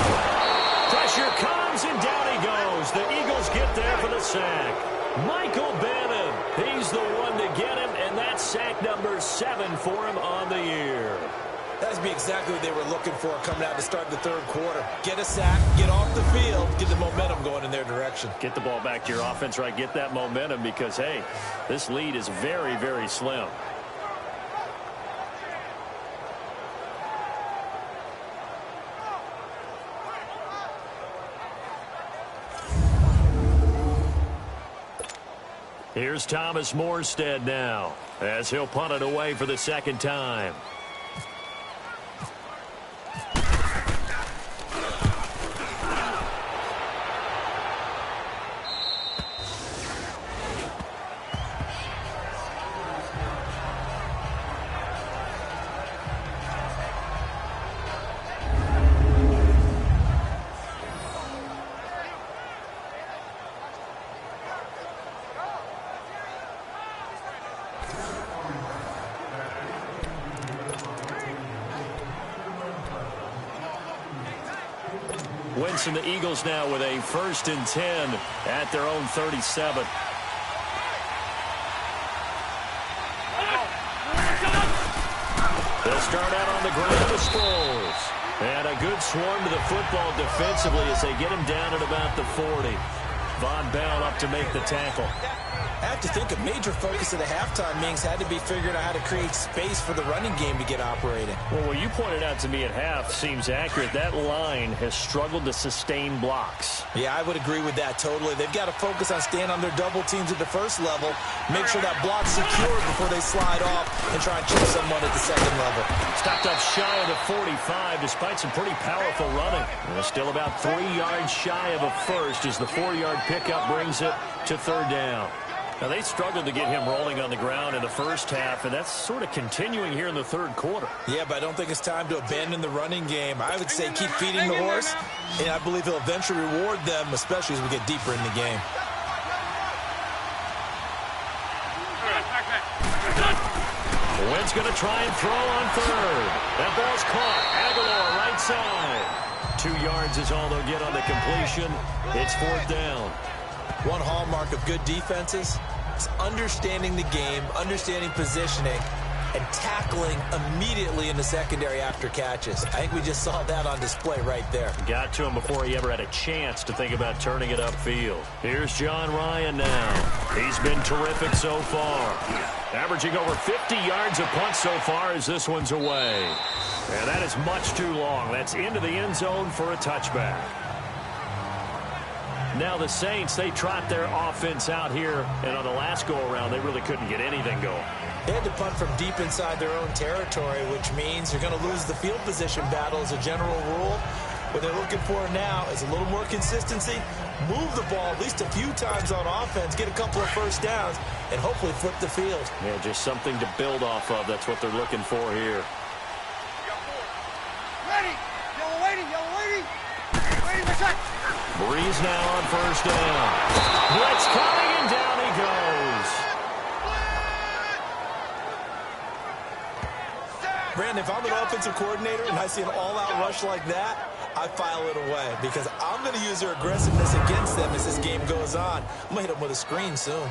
Speaker 2: Pressure comes, and down he goes. The Eagles get there for the sack. Michael Bannon, he's the one to get him, and that's sack number 7 for him on the year.
Speaker 3: That's exactly what they were looking for coming out to start the third quarter. Get a sack, get off the field, get the momentum going in their direction.
Speaker 2: Get the ball back to your offense, right? Get that momentum because, hey, this lead is very, very slim. Here's Thomas Morstead now as he'll punt it away for the second time. Wentz and the Eagles now with a 1st and 10 at their own 37. They'll start out on the ground with Sproles. And a good swarm to the football defensively as they get him down at about the 40. Von Bell up to make the tackle.
Speaker 3: I have to think a major focus of the halftime, Mings, had to be figuring out how to create space for the running game to get operating.
Speaker 2: Well, what you pointed out to me at half seems accurate. That line has struggled to sustain blocks.
Speaker 3: Yeah, I would agree with that totally. They've got to focus on staying on their double teams at the first level, make sure that block's secured before they slide off and try and chip someone at the second level.
Speaker 2: Stopped up shy of the 45 despite some pretty powerful running. And still about 3 yards shy of a first as the 4-yard pickup brings it to third down. Now, they struggled to get him rolling on the ground in the first half, and that's sort of continuing here in the third quarter.
Speaker 3: Yeah, but I don't think it's time to abandon the running game. I would say keep feeding the horse, and I believe he'll eventually reward them, especially as we get deeper in the game.
Speaker 2: Wentz going to try and throw on third. That ball's caught. Aguilar right side. 2 yards is all they'll get on the completion. It's 4th down.
Speaker 3: One hallmark of good defenses is understanding the game, understanding positioning, and tackling immediately in the secondary after catches. I think we just saw that on display right there.
Speaker 2: Got to him before he ever had a chance to think about turning it upfield. Here's John Ryan now. He's been terrific so far. Averaging over 50 yards a punt so far as this one's away. And that is much too long. That's into the end zone for a touchback. Now the Saints, they trot their offense out here, and on the last go-around, they really couldn't get anything going.
Speaker 3: They had to punt from deep inside their own territory, which means you're going to lose the field position battle as a general rule. What they're looking for now is a little more consistency, move the ball at least a few times on offense, get a couple of first downs, and hopefully flip the field.
Speaker 2: Yeah, just something to build off of. That's what they're looking for here.
Speaker 4: Ready! Yellow lady! Yellow lady! Waiting for check!
Speaker 2: Breeze now on 1st down. Blitz coming, and down he goes.
Speaker 3: Brandon, if I'm an offensive coordinator and I see an all-out rush like that, I file it away because I'm going to use their aggressiveness against them as this game goes on. I'm going to hit them with a screen soon.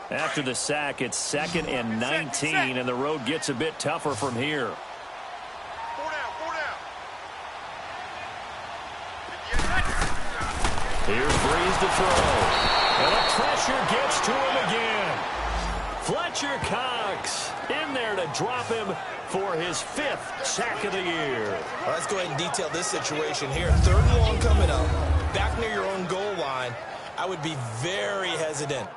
Speaker 2: After the sack, it's 2nd and 19, and the road gets a bit tougher from here.
Speaker 4: 4 down.
Speaker 2: Here's Breeze to throw. And the pressure gets to him again. Fletcher Cox in there to drop him for his 5th sack of the year.
Speaker 3: Well, let's go ahead and detail this situation here. 3rd and long coming up, back near your own goal line. I would be very hesitant.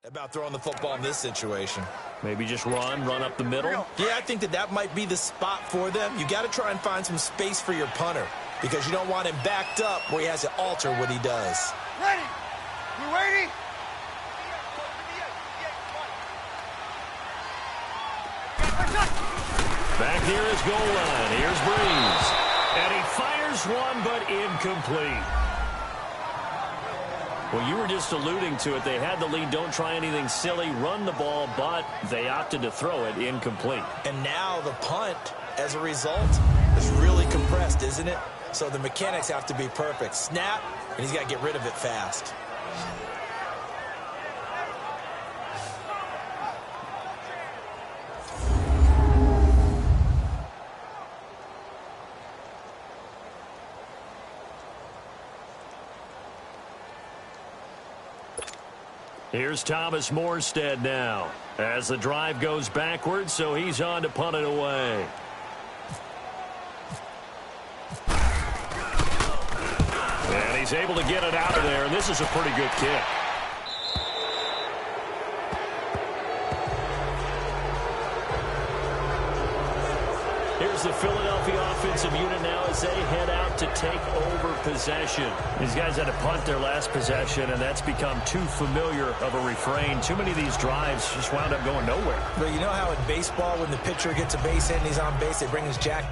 Speaker 3: About throwing the football in this situation.
Speaker 2: Maybe just run up the middle.
Speaker 3: Yeah, I think that might be the spot for them. You got to try and find some space for your punter because you don't want him backed up where he has to alter what he does.
Speaker 4: Ready? You ready?
Speaker 2: Back near his goal line. Here's Breeze. And he fires one, but incomplete. Well, you were just alluding to it. They had the lead. Don't try anything silly. Run the ball, but they opted to throw it incomplete.
Speaker 3: And now the punt, as a result, is really compressed, isn't it? So the mechanics have to be perfect. Snap, and he's got to get rid of it fast.
Speaker 2: Here's Thomas Morstead now as the drive goes backwards, so he's on to punt it away. And he's able to get it out of there, and this is a pretty good kick. Here's the Philadelphia offensive unit now as they head out to take over possession. These guys had to punt their last possession, and that's become too familiar of a refrain. Too many of these drives just wound up going nowhere.
Speaker 3: But you know how in baseball, when the pitcher gets a base hit and he's on base, they bring his jack.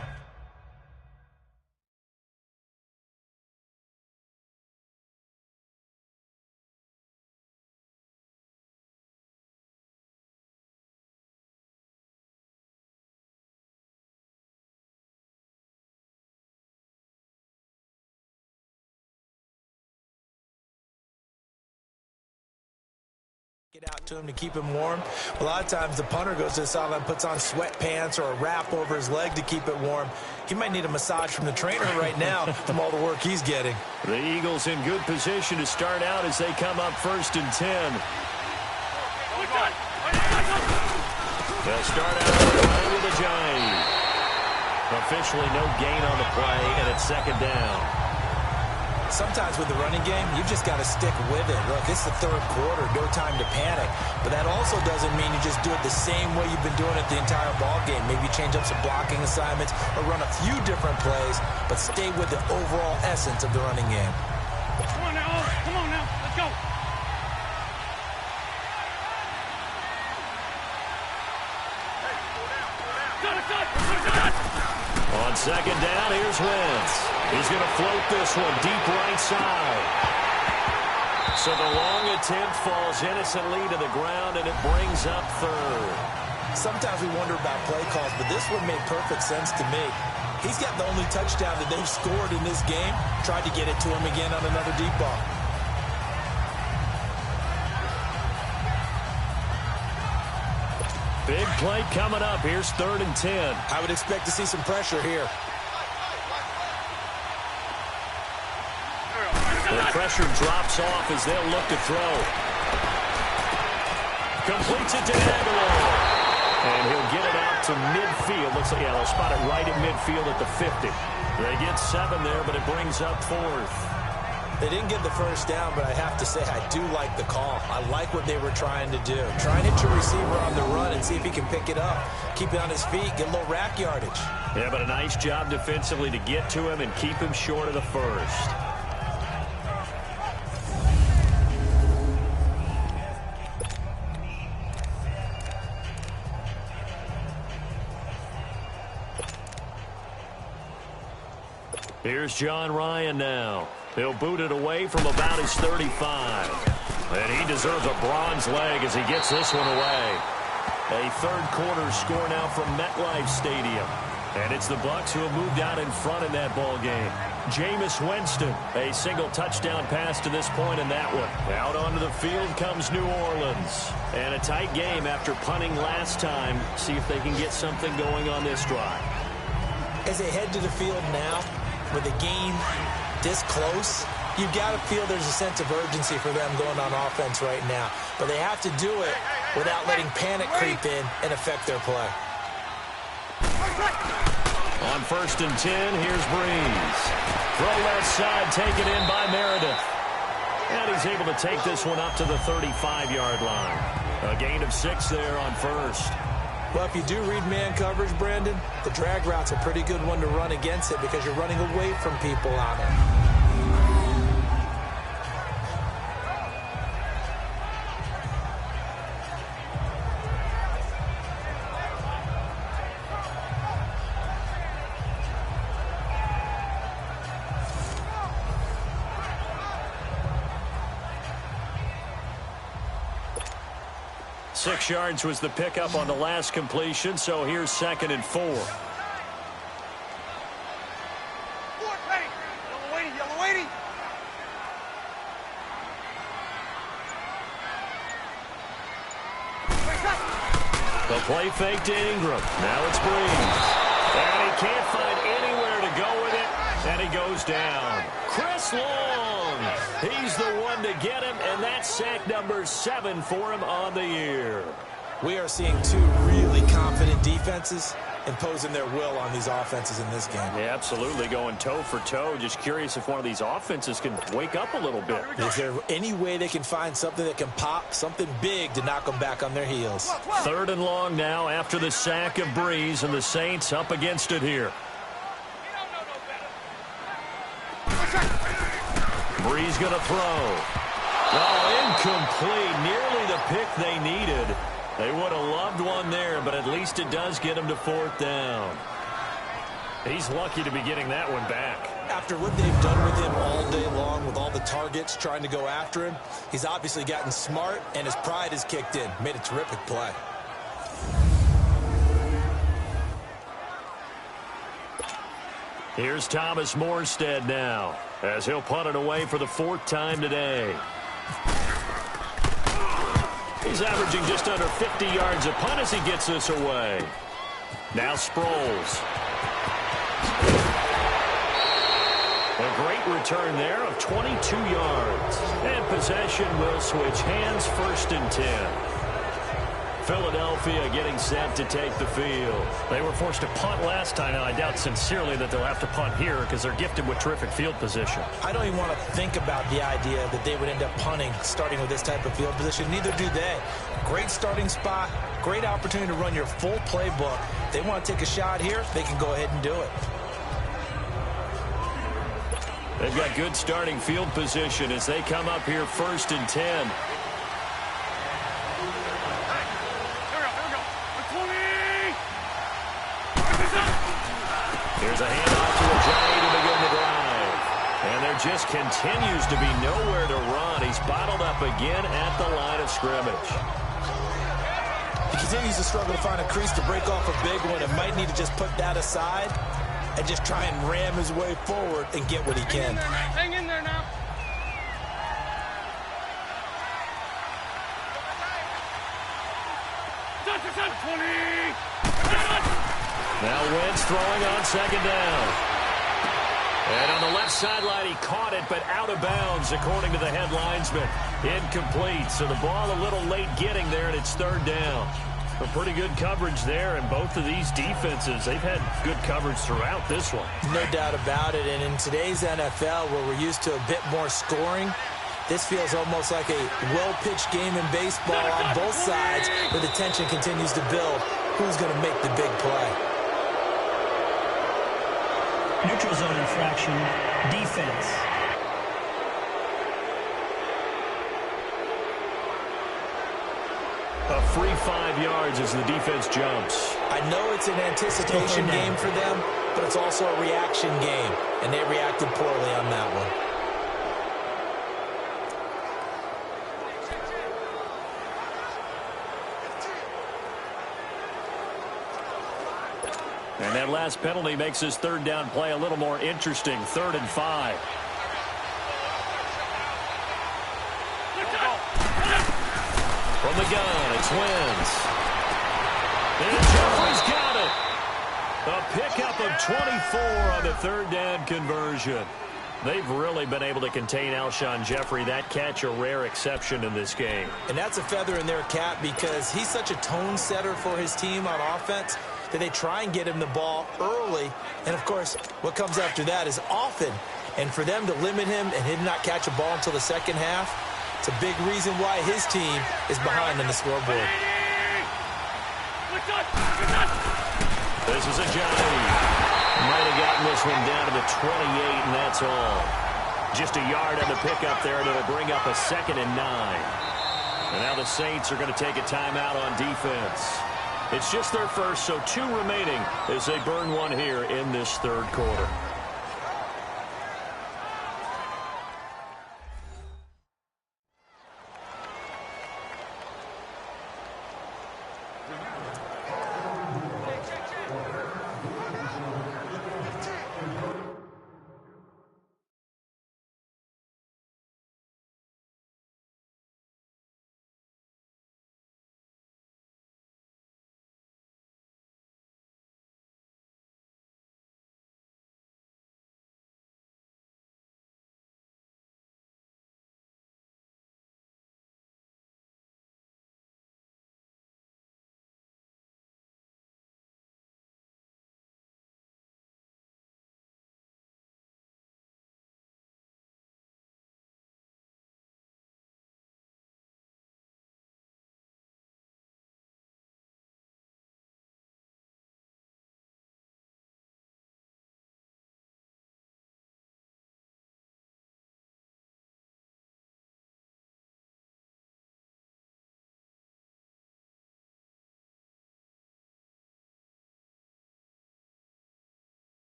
Speaker 3: It out to him to keep him warm. A lot of times the punter goes to the sideline, puts on sweatpants or a wrap over his leg to keep it warm. He might need a massage from the trainer right now from all the work he's getting.
Speaker 2: The Eagles in good position to start out as they come up 1st and 10. They'll start out with a giant. Officially no gain on the play, and it's 2nd down.
Speaker 3: Sometimes with the running game, you've just got to stick with it. Look, it's the 3rd quarter, no time to panic. But that also doesn't mean you just do it the same way you've been doing it the entire ball game. Maybe change up some blocking assignments or run a few different plays, but stay with the overall essence of the running game.
Speaker 4: Come on now, let's go.
Speaker 2: On 2nd down, here's Wentz. He's going to float this one deep right side. So the long attempt falls innocently to the ground, and it brings up 3rd.
Speaker 3: Sometimes we wonder about play calls, but this one made perfect sense to me. He's got the only touchdown that they've scored in this game. Tried to get it to him again on another deep ball.
Speaker 2: Big play coming up. Here's 3rd and 10.
Speaker 3: I would expect to see some pressure here.
Speaker 2: The pressure drops off as they'll look to throw. Completes it to Aguilar. And he'll get it out to midfield. Looks like, yeah, they'll spot it right at midfield at the 50. They get 7 there, but it brings up 4th.
Speaker 3: They didn't get the 1st down, but I have to say I do like the call. I like what they were trying to do. Try and hit your receiver on the run and see if he can pick it up. Keep it on his feet, get a little rack yardage.
Speaker 2: Yeah, but a nice job defensively to get to him and keep him short of the 1st. Here's John Ryan now. He'll boot it away from about his 35. And he deserves a bronze leg as he gets this one away. A 3rd quarter score now from MetLife Stadium. And it's the Bucs who have moved out in front in that ball game. Jameis Winston, a single touchdown pass to this point in that one. Out onto the field comes New Orleans. And a tight game after punting last time. See if they can get something going on this drive.
Speaker 3: As they head to the field now, with a game this close, you've got to feel there's a sense of urgency for them going on offense right now. But they have to do it without letting panic creep in and affect their play.
Speaker 2: On 1st and 10, here's Breeze. Throw left side, taken in by Meredith. And he's able to take this one up to the 35-yard line. A gain of 6 there on 1st.
Speaker 3: Well, if you do read man coverage, Brandon, the drag route's a pretty good one to run against it because you're running away from people on it.
Speaker 2: Six yards was the pickup on the last completion, so here's 2nd and 4.
Speaker 4: Yellow waiting.
Speaker 2: The play fake to Ingram. Now it's Breeze. And he can't find anywhere to go with it, and he goes down. Chris Long, he's the one to get him, and that's sack number 7 for him on the year.
Speaker 3: We are seeing 2 really confident defenses imposing their will on these offenses in this game.
Speaker 2: Yeah, absolutely, going toe for toe. Just curious if one of these offenses can wake up a little bit.
Speaker 3: Is there any way they can find something that can pop, something big to knock them back on their heels?
Speaker 2: 3rd and long now after the sack of Breeze, and the Saints up against it here. Breeze going to throw. Oh, incomplete. Nearly the pick they needed. They would have loved one there, but at least it does get him to 4th down. He's lucky to be getting that one back.
Speaker 3: After what they've done with him all day long, with all the targets trying to go after him, he's obviously gotten smart, and his pride has kicked in. Made a terrific play.
Speaker 2: Here's Thomas Morstead now, as he'll punt it away for the 4th time today. He's He's averaging just under 50 yards a punt as he gets this away. Now Sproles. A great return there of 22 yards. And possession will switch hands, 1st and 10. Philadelphia getting set to take the field.
Speaker 7: They were forced to punt last time, and I doubt sincerely that they'll have to punt here because they're gifted with terrific field position.
Speaker 3: I don't even want to think about the idea that they would end up punting starting with this type of field position. Neither do they. Great starting spot, great opportunity to run your full playbook. If they want to take a shot here, they can go ahead and do it.
Speaker 2: They've got good starting field position as they come up here 1st and 10. Here's a handoff to Ajayi to begin the drive. And there just continues to be nowhere to run. He's bottled up again at the line of scrimmage.
Speaker 3: He continues to struggle to find a crease to break off a big one and might need to just put that aside and just try and ram his way forward and get what he can.
Speaker 4: Hang in there now.
Speaker 2: Now Wentz throwing on 2nd down. And on the left sideline, he caught it, but out of bounds, according to the head linesman. Incomplete, so the ball a little late getting there, and it's 3rd down. But pretty good coverage there, and both of these defenses, they've had good coverage throughout this one.
Speaker 3: No doubt about it, and in today's NFL, where we're used to a bit more scoring, this feels almost like a well-pitched game in baseball on both sides, where the tension continues to build. Who's going to make the big play?
Speaker 6: Neutral zone infraction, defense.
Speaker 2: A free 5 yards as the defense jumps.
Speaker 3: I know it's an anticipation game for them, but it's also a reaction game, and they reacted poorly on that one.
Speaker 2: And that last penalty makes his 3rd down play a little more interesting. 3rd and 5. From the gun, it's Wentz. And Jeffrey's got it. A pickup of 24 on the 3rd down conversion. They've really been able to contain Alshon Jeffrey. That catch a rare exception in this game.
Speaker 3: And that's a feather in their cap because he's such a tone setter for his team on offense that they try and get him the ball early. And, of course, what comes after that is often. And for them to limit him and him not catch a ball until the second half, it's a big reason why his team is behind on the scoreboard.
Speaker 2: This is Ajayi. Might have gotten this one down to the 28, and that's all. Just a yard on the pickup there, and it'll bring up a 2nd and 9. And now the Saints are going to take a timeout on defense. It's just their first, so 2 remaining as they burn one here in this 3rd quarter.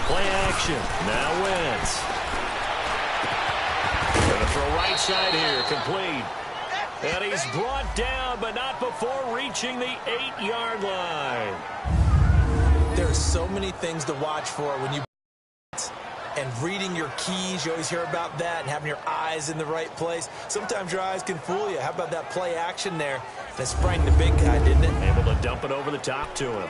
Speaker 2: Play action. Now Wentz. The throw right side here, complete. And he's brought down, but not before reaching the 8-yard line.
Speaker 3: There are so many things to watch for when you and reading your keys. You always hear about that, and having your eyes in the right place. Sometimes your eyes can fool you. How about that play action there? That sprang the big guy, didn't it?
Speaker 2: Able to dump it over the top to him.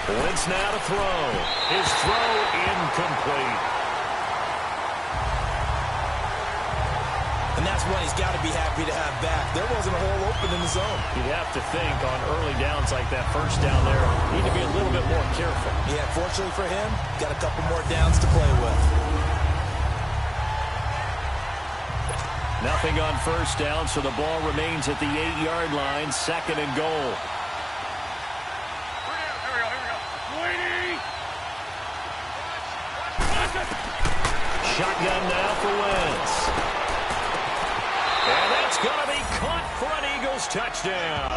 Speaker 2: Wentz now to throw. His throw incomplete.
Speaker 3: And that's one he's got to be happy to have back. There wasn't a hole open in the zone.
Speaker 2: You'd have to think on early downs like that, first down there, need to be a little bit more careful.
Speaker 3: Yeah, fortunately for him, got a couple more downs to play with.
Speaker 2: Nothing on first down, so the ball remains at the 8-yard line, 2nd and goal. Shotgun now for Wentz. And that's going to be caught for an Eagles touchdown.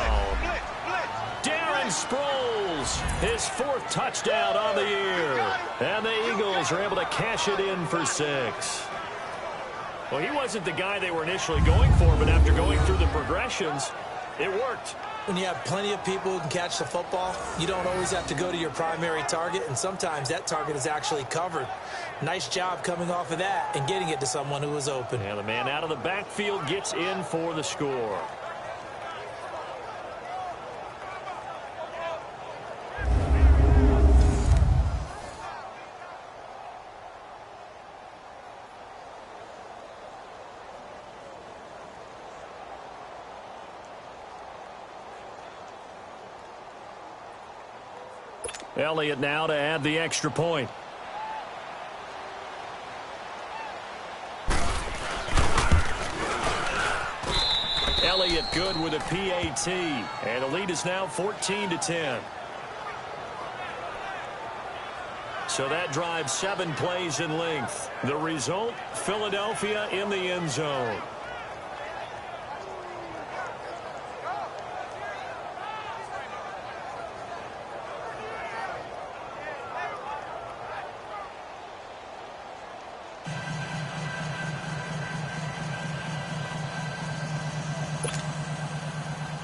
Speaker 2: Darren Sproles, his 4th touchdown on the year. And the Eagles are able to cash it in for 6. Well, he wasn't the guy they were initially going for, but after going through the progressions, it worked.
Speaker 3: When you have plenty of people who can catch the football, you don't always have to go to your primary target, and sometimes that target is actually covered. Nice job coming off of that and getting it to someone who was open.
Speaker 2: And the man out of the backfield gets in for the score. Elliott now to add the extra point. Elliott good with a PAT. And the lead is now 14-10. So that drives 7 plays in length. The result, Philadelphia in the end zone.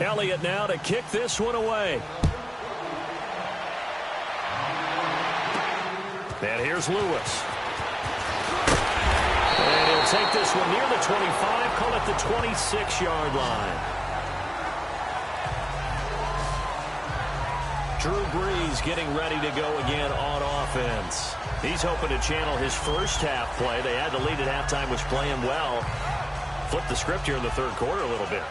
Speaker 2: Elliott now to kick this one away. And here's Lewis. And he'll take this one near the 25, call it the 26-yard line. Drew Brees getting ready to go again on offense. He's hoping to channel his first half play. They had the lead at halftime, was playing well. Flip the script here in the 3rd quarter a little bit.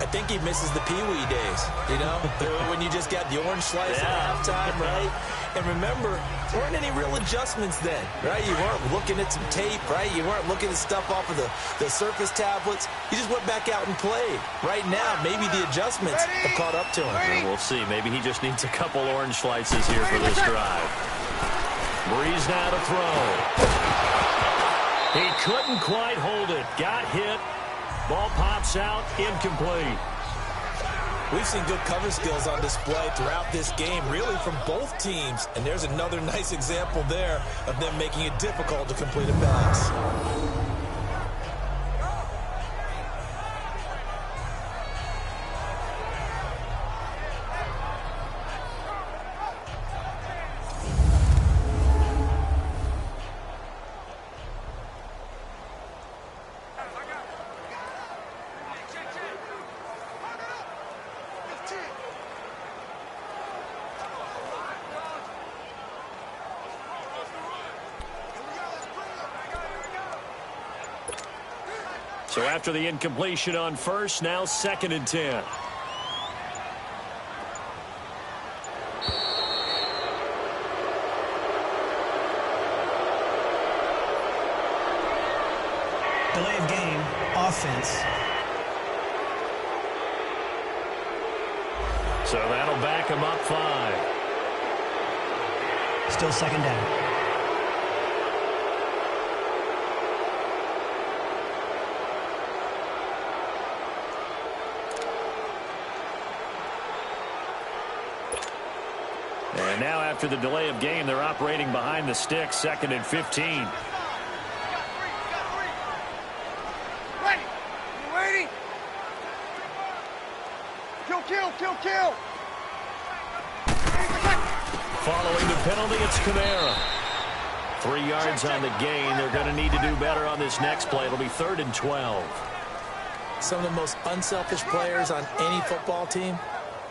Speaker 3: I think he misses the Pee-wee days, you know, when you just got the orange slice at halftime, right? And remember, there weren't any real adjustments then, right? You weren't looking at some tape, right? You weren't looking at stuff off of the surface tablets. You just went back out and played. Right now, maybe the adjustments have caught up to him.
Speaker 2: Well, we'll see. Maybe he just needs a couple orange slices here for this drive. Brees now to throw. He couldn't quite hold it. Got hit. Ball pops out, incomplete.
Speaker 3: We've seen good cover skills on display throughout this game, really from both teams. And there's another nice example there of them making it difficult to complete a pass.
Speaker 2: So after the incompletion on first, now 2nd and 10.
Speaker 6: Delay of game, offense.
Speaker 2: So that'll back him up 5.
Speaker 6: Still 2nd down.
Speaker 2: And now after the delay of game, they're operating behind the sticks, 2nd and 15.
Speaker 4: Ready? You ready? Kill.
Speaker 2: Following the penalty, it's Kamara. 3 yards on the gain. They're going to need to do better on this next play. It'll be 3rd and 12.
Speaker 3: Some of the most unselfish players on any football team,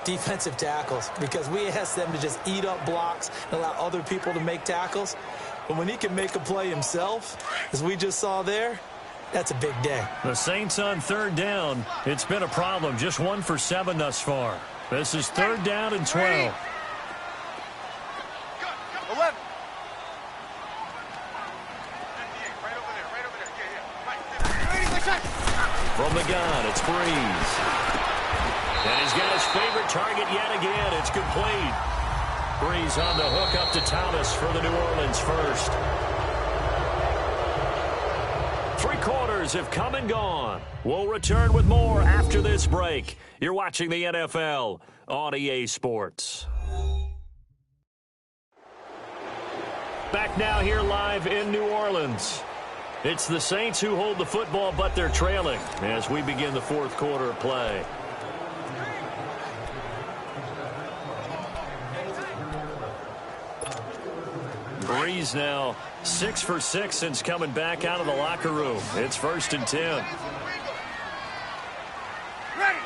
Speaker 3: defensive tackles, because we ask them to just eat up blocks and allow other people to make tackles. But when he can make a play himself, as we just saw there, that's a big day.
Speaker 2: The Saints on 3rd down. It's been a problem. Just 1 for 7 thus far. This is 3rd down and 12.
Speaker 4: 11.
Speaker 2: From the gun, it's Breeze. And he's got his favorite target yet again. It's complete. Breeze on the hook up to Thomas for the New Orleans first. 3 quarters have come and gone. We'll return with more after this break. You're watching the NFL on EA Sports. Back now here live in New Orleans. It's the Saints who hold the football, but they're trailing as we begin the 4th quarter of play. Breeze now 6 for 6 since coming back out of the locker room. It's 1st and 10.
Speaker 4: Ready.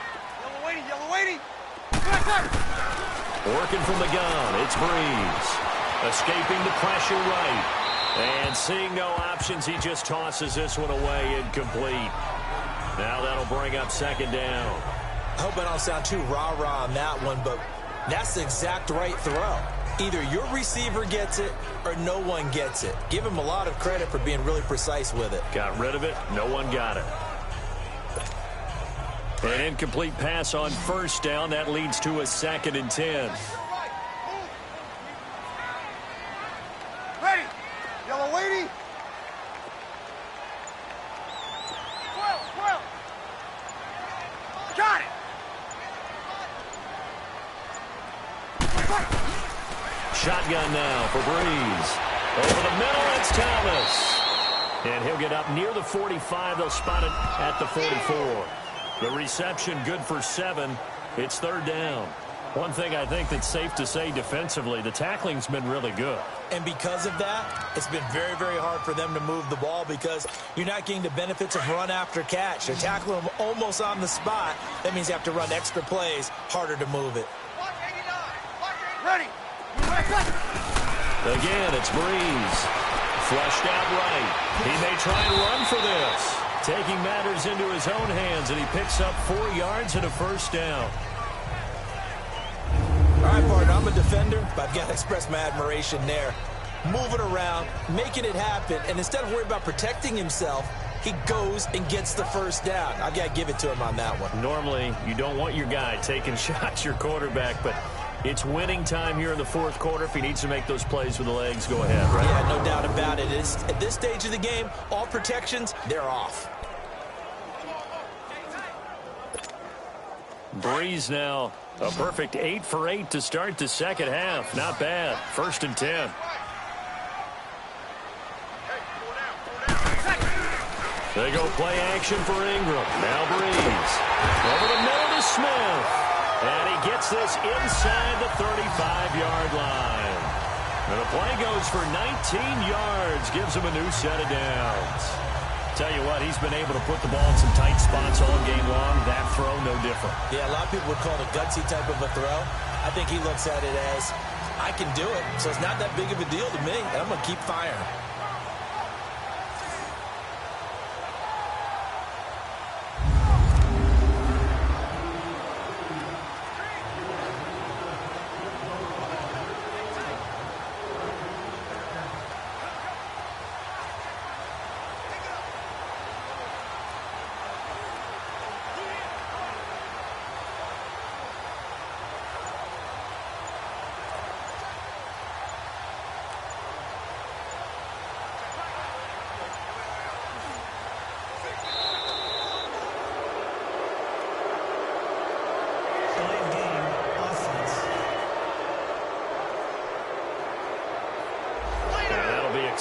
Speaker 4: Yellow waiting.
Speaker 2: Working from the gun, it's Breeze. Escaping the pressure right. And seeing no options, he just tosses this one away, incomplete. Now that'll bring up 2nd down.
Speaker 3: I hope I don't sound too rah-rah on that one, but that's the exact right throw. Either your receiver gets it or no one gets it. Give him a lot of credit for being really precise with it.
Speaker 2: Got rid of it. No one got it. An incomplete pass on 1st down. That leads to a 2nd and 10.
Speaker 4: Ready. Yellow waiting. 12. Got it.
Speaker 2: Shotgun now for Breeze. Over the middle, it's Thomas. And he'll get up near the 45. They'll spot it at the 44. The reception good for 7. It's 3rd down. One thing I think that's safe to say defensively, the tackling's been really good.
Speaker 3: And because of that, it's been very, very hard for them to move the ball because you're not getting the benefits of run after catch. They're tackling them almost on the spot. That means you have to run extra plays, harder to move it.
Speaker 4: Ready.
Speaker 2: Again, it's Breeze. Flushed out right. He may try and run for this. Taking matters into his own hands, and he picks up 4 yards and a 1st down.
Speaker 3: All right, partner, I'm a defender, but I've got to express my admiration there. Moving around, making it happen, and instead of worrying about protecting himself, he goes and gets the 1st down. I've got to give it to him on that one.
Speaker 2: Normally, you don't want your guy taking shots, your quarterback, but it's winning time here in the 4th quarter. If he needs to make those plays with the legs, go ahead, right?
Speaker 3: Yeah, no doubt about it. At this stage of the game, all protections, they're off.
Speaker 2: Breeze now a perfect 8 for 8 to start the 2nd half. Not bad. 1st and 10. They go play action for Ingram. Now Breeze. Over the middle to Smith. And he gets this inside the 35-yard line. And the play goes for 19 yards. Gives him a new set of downs. Tell you what, he's been able to put the ball in some tight spots all game long. That throw, no different.
Speaker 3: Yeah, a lot of people would call it a gutsy type of a throw. I think he looks at it as, I can do it, so it's not that big of a deal to me, and I'm going to keep firing.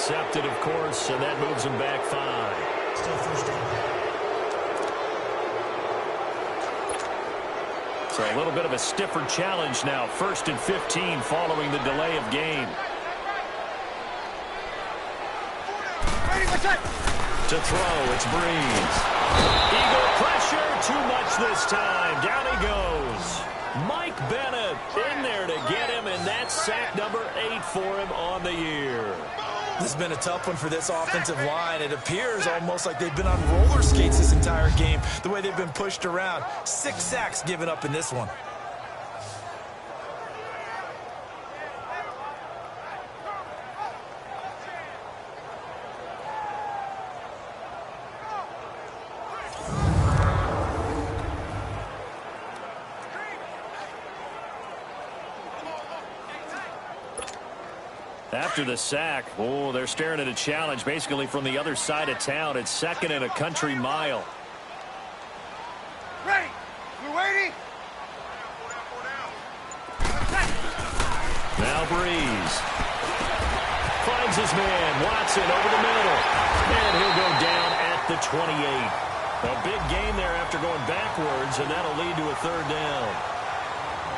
Speaker 2: accepted, of course, and that moves them back 5.
Speaker 6: Still first down.
Speaker 2: So a little bit of a stiffer challenge now. 1st and 15 following the delay of game. To throw, it's Breeze. Eagle pressure, too much this time. Down he goes. Mike Bennett in there to get him, and that's sack number 8 for him on the year.
Speaker 3: This has been a tough one for this offensive line. It appears almost like they've been on roller skates this entire game, the way they've been pushed around. 6 sacks given up in this one.
Speaker 2: After the sack, oh, they're staring at a challenge basically from the other side of town. It's 2nd and a country mile.
Speaker 4: Ready. We're waiting.
Speaker 2: Now Breeze. Finds his man. Watson over the middle. And he'll go down at the 28. A big gain there after going backwards, and that'll lead to a 3rd down.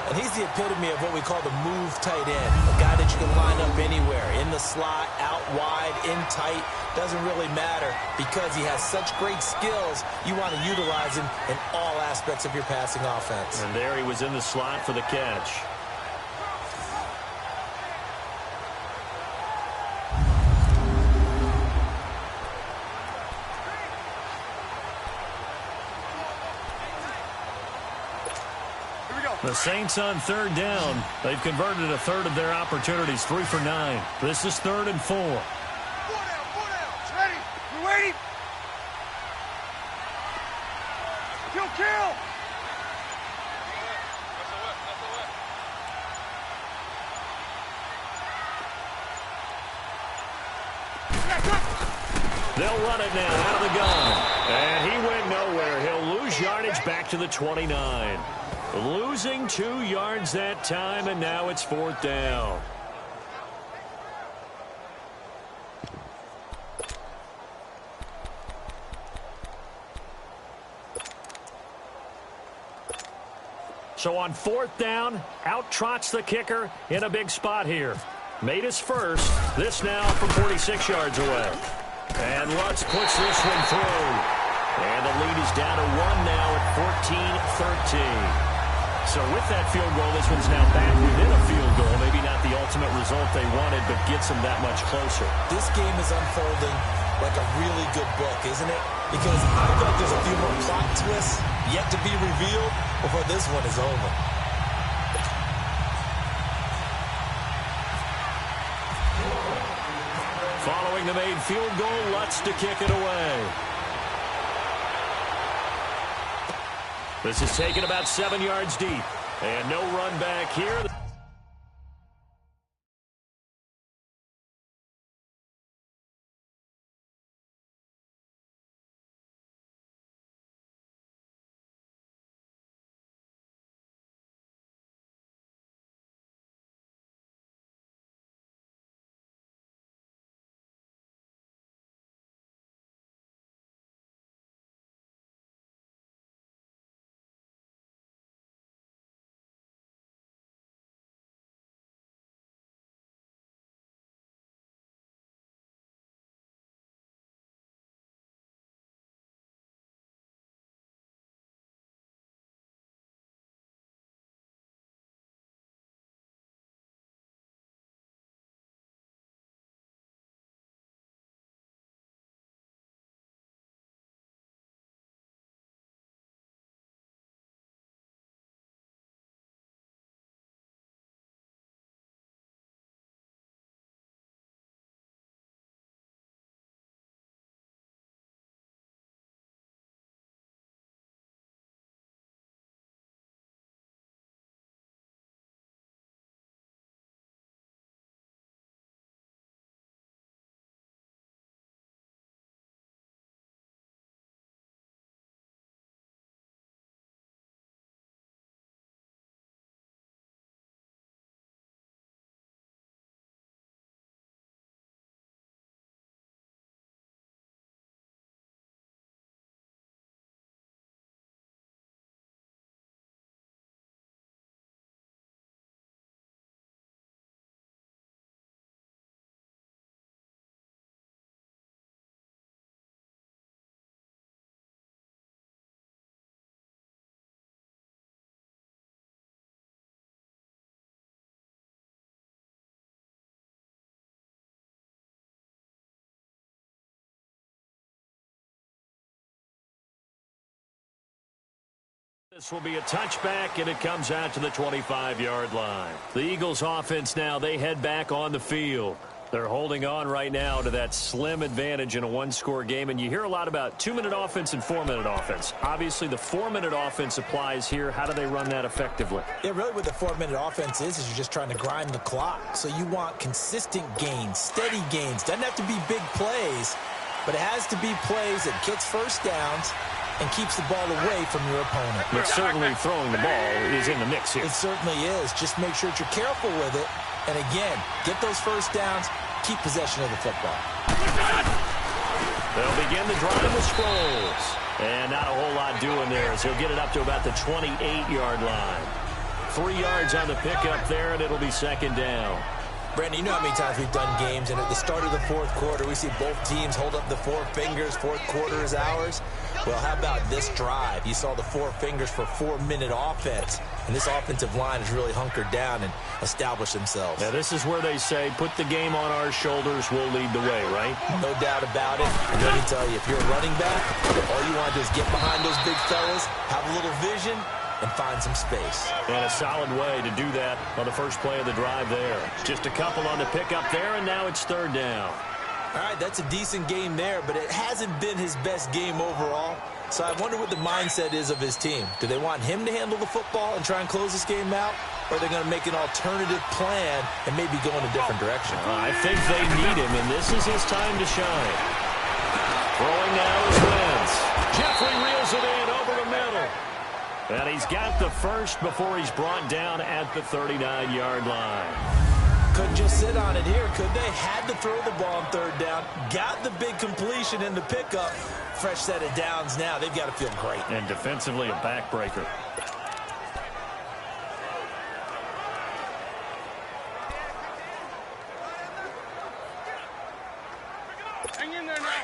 Speaker 3: And he's the epitome of what we call the move tight end. A guy that you can line up anywhere. In the slot, out wide, in tight. Doesn't really matter because he has such great skills. You want to utilize him in all aspects of your passing offense.
Speaker 2: And there he was in the slot for the catch. The Saints on 3rd down. They've converted a 1/3 of their opportunities, 3 for 9. This is 3rd and 4.
Speaker 4: 4 down. Ready. We're waiting. Kill.
Speaker 2: They'll run it now out of the gun. And he went nowhere. He'll lose yardage back to the 29. Losing 2 yards that time, and now it's 4th down. So on 4th down, out trots the kicker in a big spot here. Made his first. This now from 46 yards away. And Lutz puts this one through. And the lead is down to 1 now at 14-13. So with that field goal, this one's now back within a field goal. Maybe not the ultimate result they wanted, but gets them that much closer.
Speaker 3: This game is unfolding like a really good book, isn't it? Because I feel like there's a few more plot twists yet to be revealed before this one is over.
Speaker 2: Following the made field goal, Lutz to kick it away. This is taken about 7 yards deep. And no run back here. This will be a touchback, and it comes out to the 25-yard line. The Eagles offense now, they head back on the field. They're holding on right now to that slim advantage in a one-score game, and you hear a lot about 2-minute offense and 4-minute offense. Obviously, the 4-minute offense applies here. How do they run that effectively?
Speaker 3: Yeah, really what the 4-minute offense is you're just trying to grind the clock. So you want consistent gains, steady gains. Doesn't have to be big plays, but it has to be plays that gets first downs and keeps the ball away from your opponent.
Speaker 2: But certainly throwing the ball is in the mix here.
Speaker 3: It certainly is. Just make sure that you're careful with it. And again, get those first downs, keep possession of the football.
Speaker 2: They'll begin the drive with Sproles. And not a whole lot doing there as he'll get it up to about the 28-yard line. 3 yards on the pickup there, and it'll be second down.
Speaker 3: Brandon, you know how many times we've done games, and at the start of the fourth quarter, we see both teams hold up the 4 fingers, fourth quarter is ours. Well, how about this drive? You saw the 4 fingers for 4-minute offense, and this offensive line has really hunkered down and established themselves.
Speaker 2: Now, this is where they say, put the game on our shoulders, we'll lead the way, right?
Speaker 3: No doubt about it. And let me tell you, if you're a running back, all you want to do is get behind those big fellas, have a little vision, and find some space.
Speaker 2: And a solid way to do that on the first play of the drive there. Just a couple on the pickup there, and now it's third down.
Speaker 3: All right, that's a decent game there, but it hasn't been his best game overall. So I wonder what the mindset is of his team. Do they want him to handle the football and try and close this game out? Or are they going to make an alternative plan and maybe go in a different direction?
Speaker 2: I think they need him, and this is his time to shine. Throwing now is Wentz. Jeffrey reels it in over the middle. And he's got the first before he's brought down at the 39-yard line.
Speaker 3: Couldn't just sit on it here, could they? Had to throw the ball on third down. Got the big completion in the pickup. Fresh set of downs now. They've got to feel great.
Speaker 2: And defensively, a backbreaker.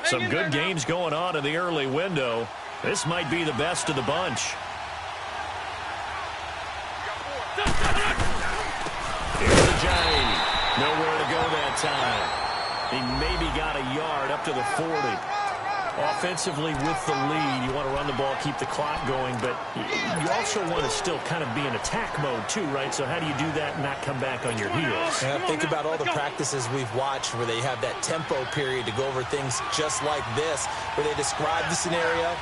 Speaker 2: Some good games going on in the early window. This might be the best of the bunch. Here's the Giant. Nowhere to go that time. He maybe got a yard up to the 40. Offensively with the lead, you want to run the ball, keep the clock going, but you also want to still kind of be in attack mode too, right? So how do you do that and not come back on your heels?
Speaker 3: Yeah, think about all the practices we've watched where they have that tempo period to go over things just like this, where they describe the scenario,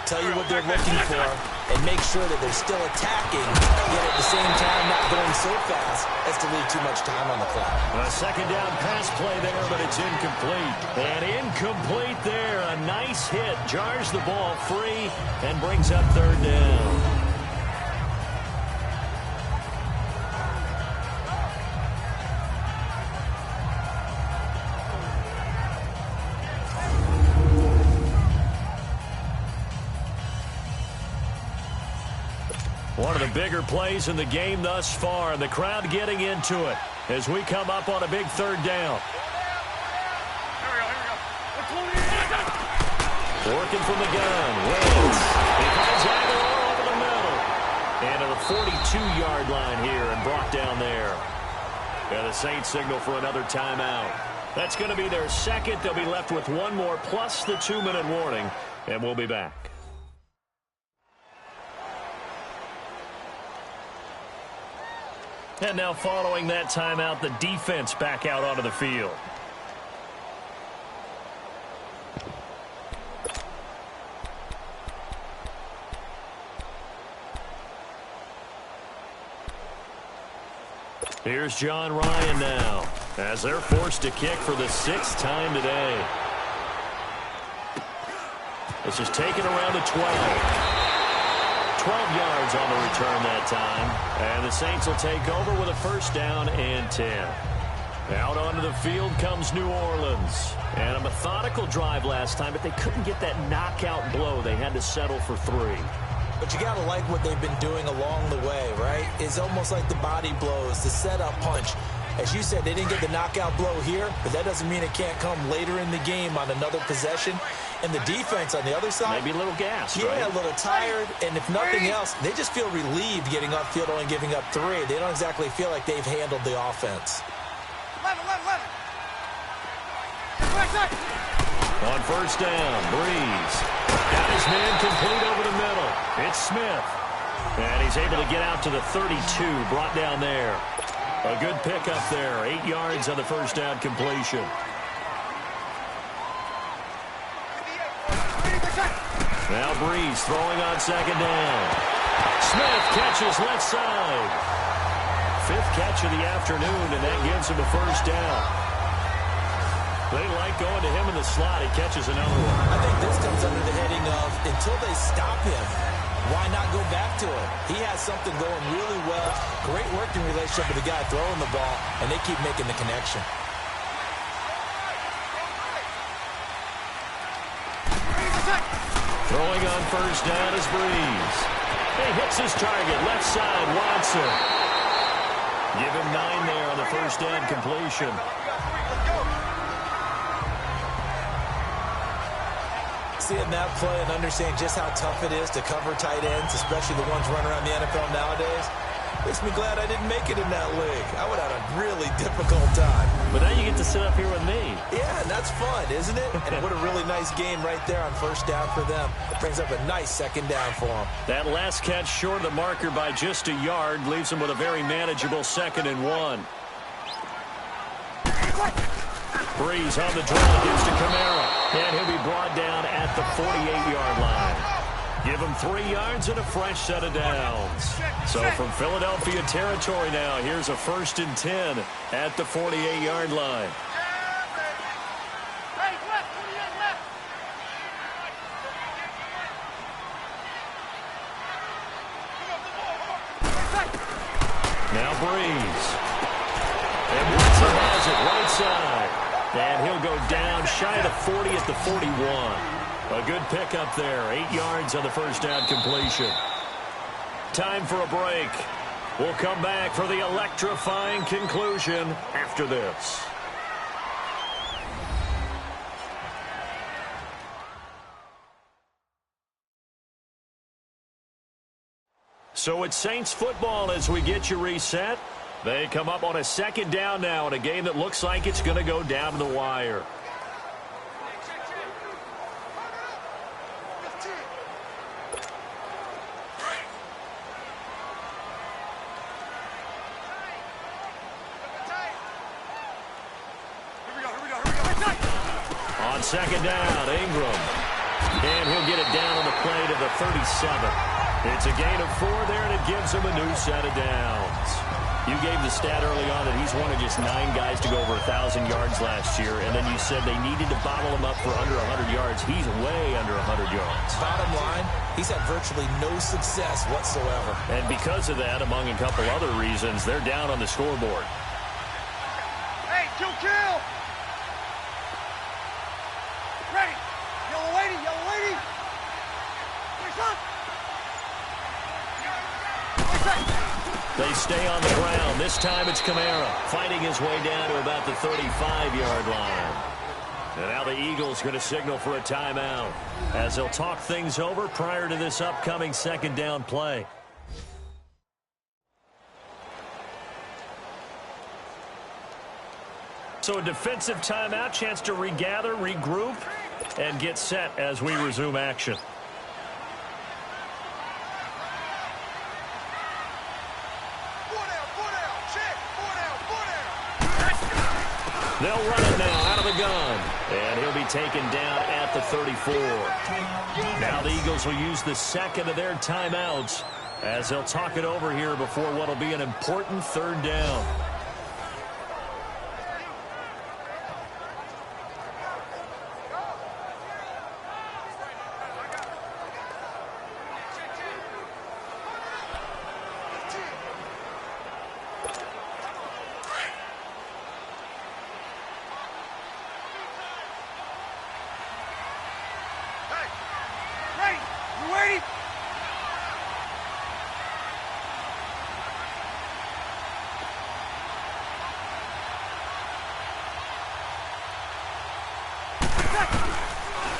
Speaker 3: tell you what they're looking for, and make sure that they're still attacking, yet at the same time not going so fast as to leave too much time on the clock.
Speaker 2: A second down pass play there, but it's incomplete. And incomplete there. A nice hit. Jars the ball free and brings up third down. One of the bigger plays in the game thus far, and the crowd getting into it as we come up on a big third down. Working from the gun, Wentz. He finds Aguilar over the middle. And to the 42-yard line here and brought down there. And the Saints signal for another timeout. That's going to be their second. They'll be left with one more plus the 2-minute warning, and we'll be back. And now following that timeout, the defense back out onto the field. Here's John Ryan now, as they're forced to kick for the 6th time today. This is taken around the 12. 12 yards on the return that time. And the Saints will take over with a first down and 10. Out onto the field comes New Orleans. And a methodical drive last time, but they couldn't get that knockout blow. They had to settle for 3.
Speaker 3: But you got to like what they've been doing along the way, right? It's almost like the body blows, the setup punch. As you said, they didn't get the knockout blow here, but that doesn't mean it can't come later in the game on another possession. And the defense on the other side,
Speaker 2: maybe a little gassed,
Speaker 3: yeah,
Speaker 2: right?
Speaker 3: A little tired. And if nothing else, they just feel relieved getting upfield, only giving up 3. They don't exactly feel like they've handled the offense.
Speaker 4: 11.
Speaker 2: On first down, Breeze. Got his man complete over the middle. It's Smith. And he's able to get out to the 32, brought down there. A good pickup there, 8 yards on the first down completion. Now Breeze throwing on second down. Smith catches left side. 5th catch of the afternoon, and that gives him a first down. They like going to him in the slot. He catches another one.
Speaker 3: I think this comes under the heading of until they stop him, why not go back to him? He has something going really well. Great working relationship with the guy throwing the ball, and they keep making the connection.
Speaker 2: Throwing on first down is Breeze. He hits his target, left side, Watson. Give him 9 there on the first down completion.
Speaker 3: Seeing that play and understanding just how tough it is to cover tight ends, especially the ones running around the NFL nowadays, makes me glad I didn't make it in that league. I would have had a really difficult time.
Speaker 2: But now you get to sit up here with me.
Speaker 3: Yeah, and that's fun, isn't it? And what a really nice game right there on first down for them. Brings up a nice second down for them.
Speaker 2: That last catch short of the marker by just a yard leaves them with a very manageable 2nd and 1. Breeze on the draw, gives to Kamara. And he'll be brought down at the 48-yard line. Give him 3 yards and a fresh set of downs. So from Philadelphia territory now, here's a 1st and 10 at the 48-yard line. Now Breeze. And Watson has it right side. And he'll go down shy of the 40 at the 41. A good pickup there. 8 yards on the first down completion. Time for a break. We'll come back for the electrifying conclusion after this. So it's Saints football as we get you reset. They come up on a 2nd down now in a game that looks like it's going to go down to the wire. On 2nd down, Ingram. And he'll get it down on the play to the 37. It's a gain of 4 there, and it gives him a new set of downs. You gave the stat early on that he's one of just 9 guys to go over 1,000 yards last year, and then you said they needed to bottle him up for under 100 yards. He's way under 100 yards.
Speaker 3: Bottom line, he's had virtually no success whatsoever.
Speaker 2: And because of that, among a couple other reasons, they're down on the scoreboard.
Speaker 4: Hey, kill! Ready! Yellow lady! Where's up?
Speaker 2: They stay on the ground. This time it's Kamara fighting his way down to about the 35-yard line. And now the Eagles going to signal for a timeout as they'll talk things over prior to this upcoming 2nd down play. So a defensive timeout, chance to regather, regroup, and get set as we resume action. They'll run it now out of the gun. And he'll be taken down at the 34. Now the Eagles will use the 2nd of their timeouts as they'll talk it over here before what will be an important 3rd down.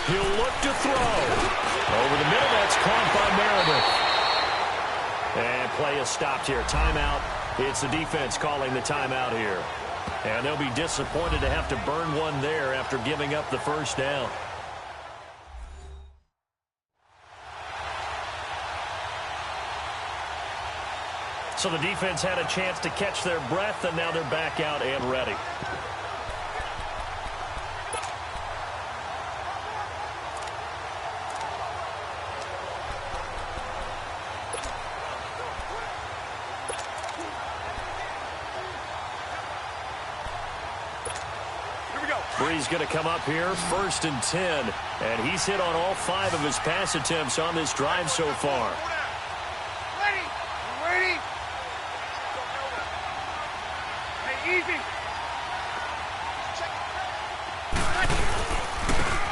Speaker 2: He'll look to throw. Over the middle, that's caught by Meredith. And play is stopped here. Timeout. It's the defense calling the timeout here. And they'll be disappointed to have to burn one there after giving up the first down.
Speaker 7: So the defense had a chance to catch their breath, and now they're back out and ready. Bree's going to come up here, 1st and 10. And he's hit on all 5 of his pass attempts on this drive so far.
Speaker 4: Ready. Ready. Hey, easy.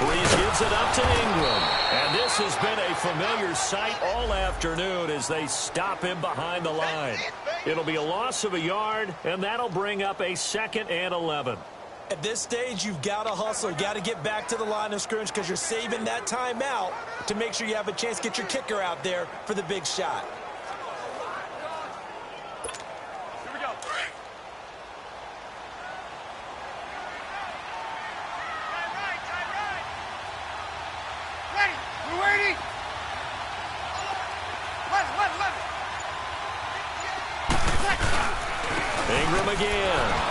Speaker 2: Breeze gives it up to Ingram. And this has been a familiar sight all afternoon as they stop him behind the line. It'll be a loss of a yard, and that'll bring up a 2nd and 11.
Speaker 3: At this stage, you've got to hustle. You've got to get back to the line of scrimmage because you're saving that timeout to make sure you have a chance to get your kicker out there for the big shot.
Speaker 4: Here we go. Time right. Ready. We're waiting. 11.
Speaker 2: Ingram again.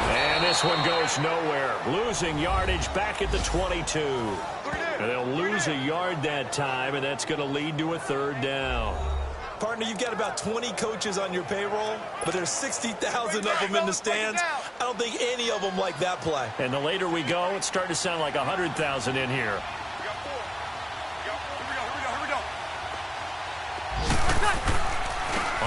Speaker 2: And this one goes nowhere. Losing yardage back at the 22. And they'll lose a yard that time, and that's going to lead to a 3rd down.
Speaker 3: Partner, you've got about 20 coaches on your payroll, but there's 60,000 of them in the stands. I don't think any of them like that play.
Speaker 7: And the later we go, it's starting to sound like 100,000 in here.
Speaker 4: We got 4. Here we go.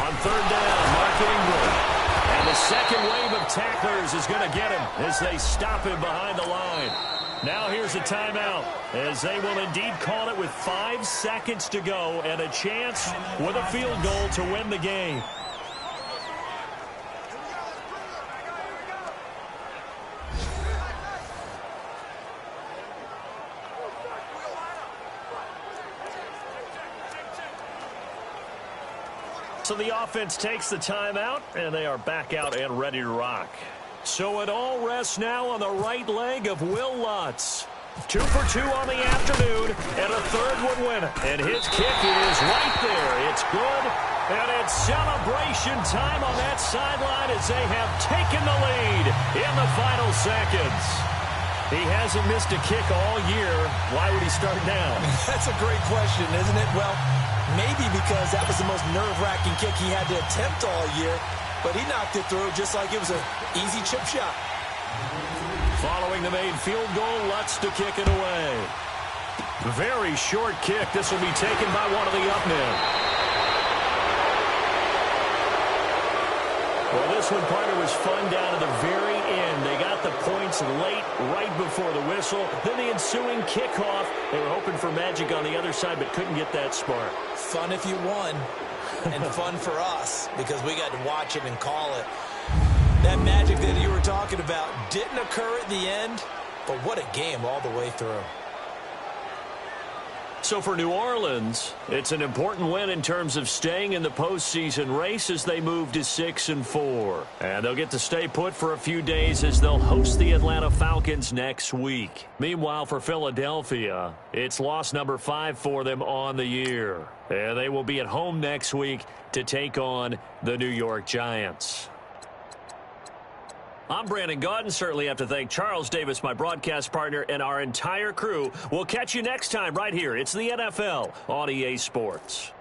Speaker 2: On 3rd down, Mark Ingram. And the second wave of tacklers is going to get him as they stop him behind the line. Now here's a timeout as they will indeed call it with 5 seconds to go and a chance with a field goal to win the game.
Speaker 7: So the offense takes the timeout, and they are back out and ready to rock.
Speaker 2: So it all rests now on the right leg of Will Lutz. 2 for 2 on the afternoon, and a 3rd would win it. And his kick is right there. It's good, and it's celebration time on that sideline as they have taken the lead in the final seconds. He hasn't missed a kick all year. Why would he start now?
Speaker 3: That's a great question, isn't it? Well, maybe because that was the most nerve-wracking kick he had to attempt all year, but he knocked it through just like it was an easy chip shot.
Speaker 2: Following the made field goal, Lutz to kick it away. Very short kick. This will be taken by one of the up men. Well, this one, partner, was fun down to the very end. They got the points late, right before the whistle. Then the ensuing kickoff. They were hoping for magic on the other side, but couldn't get that spark.
Speaker 3: Fun if you won, and fun for us because we got to watch it and call it. That magic that you were talking about didn't occur at the end, but what a game all the way through.
Speaker 2: So for New Orleans, it's an important win in terms of staying in the postseason race as they move to 6-4. And they'll get to stay put for a few days as they'll host the Atlanta Falcons next week. Meanwhile, for Philadelphia, it's loss number 5 for them on the year. And they will be at home next week to take on the New York Giants. I'm Brandon Gaudin. Certainly have to thank Charles Davis, my broadcast partner, and our entire crew. We'll catch you next time right here. It's the NFL on EA Sports.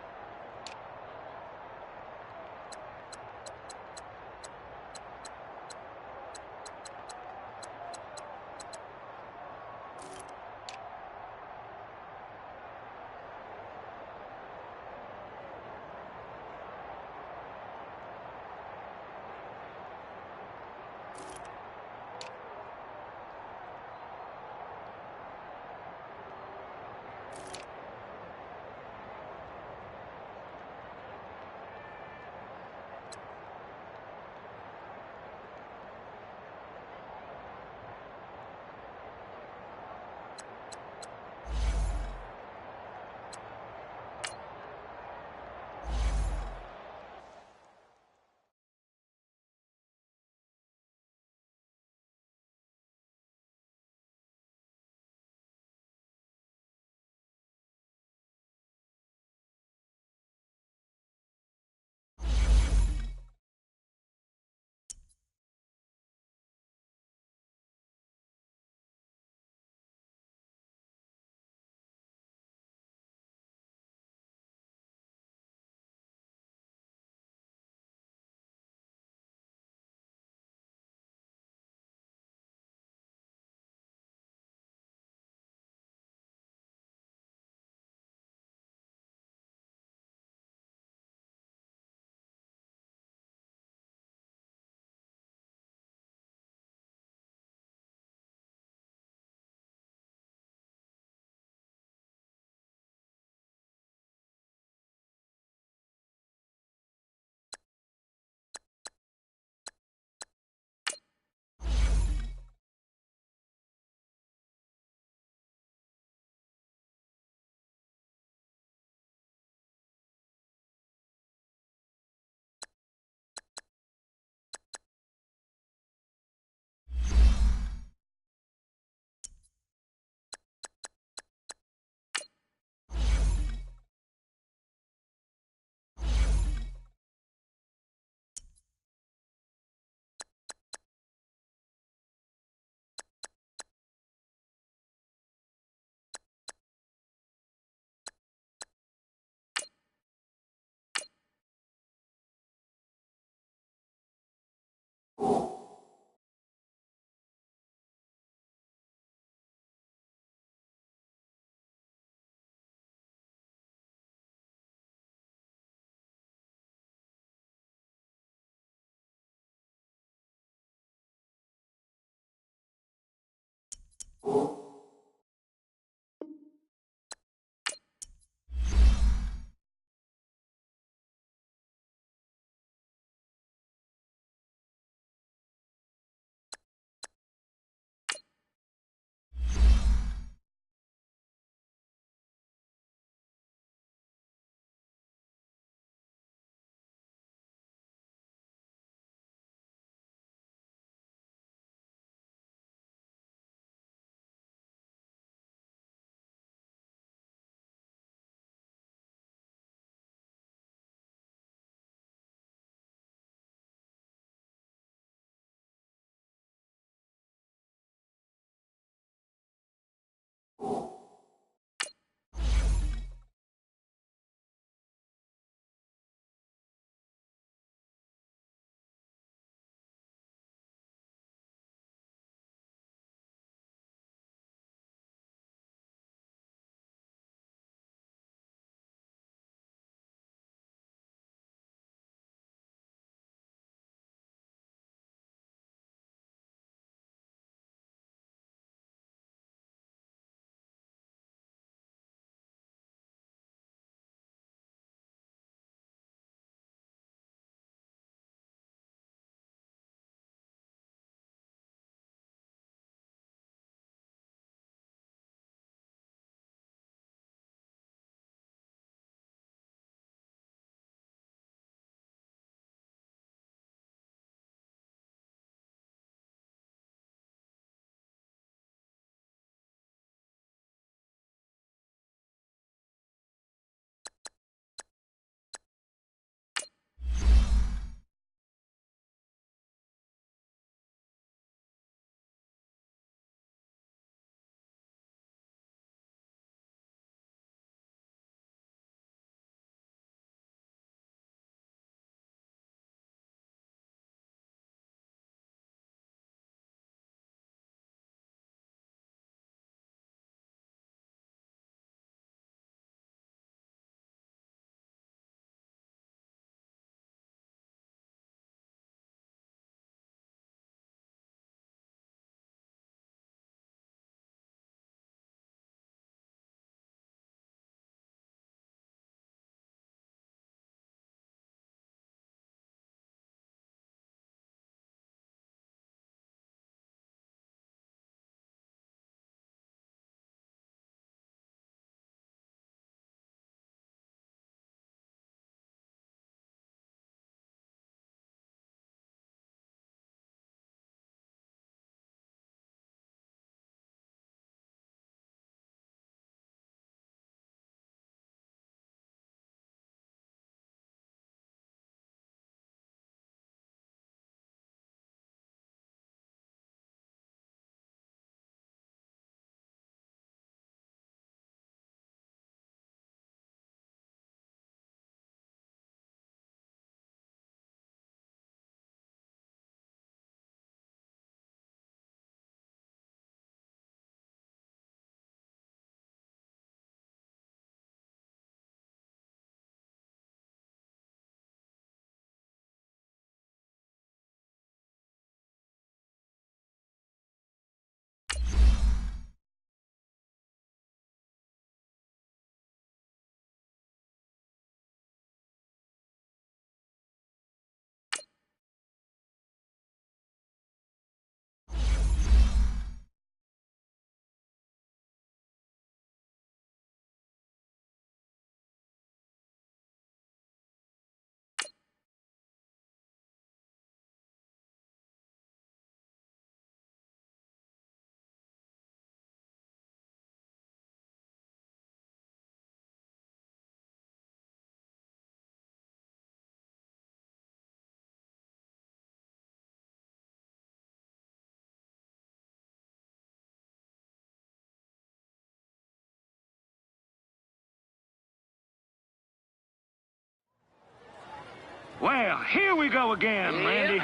Speaker 8: Well, here we go again, Randy.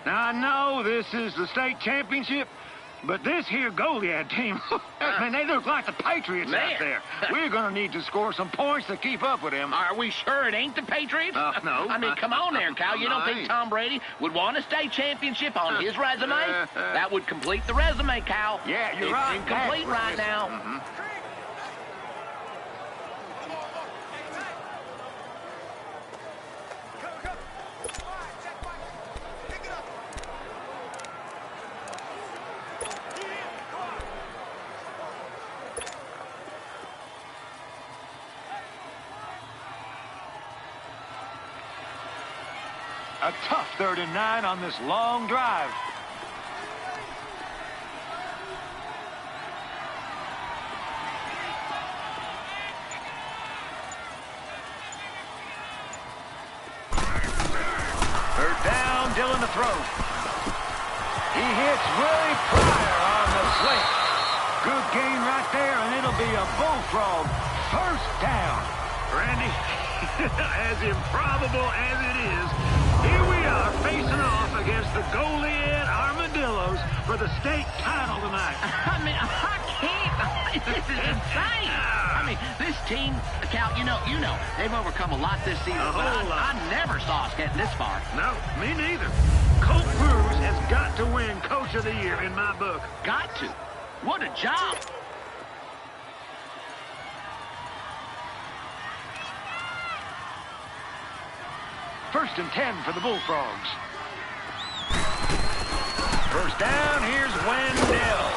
Speaker 8: Now, I know this is the state championship, But this here Goliad team, man, they look like the Patriots out there. We're going to need to score some points to keep up with them.
Speaker 9: Are we sure it ain't the Patriots?
Speaker 8: No.
Speaker 9: I mean, come on there, Cal. You don't think Tom Brady would want a state championship on his resume? That would complete the resume, Cal.
Speaker 8: Yeah, you're
Speaker 9: it's
Speaker 8: right.
Speaker 9: It's incomplete right now.
Speaker 8: A tough 3rd and 9 on this long drive. Third down, Dillon to throw. He hits Willie Pryor on the sling. Good gain right there, and it'll be a bullfrog. First down. Randy, as improbable as it is, here we are facing off against the Goliad Armadillos for the state title tonight.
Speaker 9: I mean, I can't. This is insane. I mean, this team, Cal, you know, they've overcome a lot this season, but I never saw us getting this far.
Speaker 8: No, me neither. Coach Bruce has got to win Coach of the Year in my book.
Speaker 9: Got to. What a job.
Speaker 8: First and 10 for the Bullfrogs. First down, here's Wendell.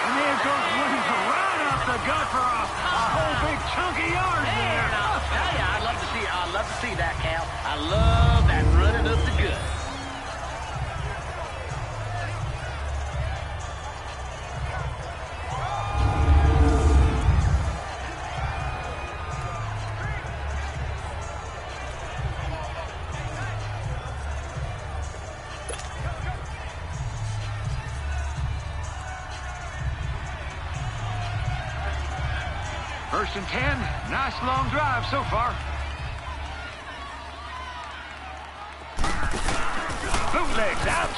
Speaker 8: And there goes Wendell right off the gut for a whole big chunky yard there.
Speaker 9: And I'll tell you, I'd love to see that, Cal. I love that running up the gut.
Speaker 8: First and 10. Nice long drive so far. Bootlegs out.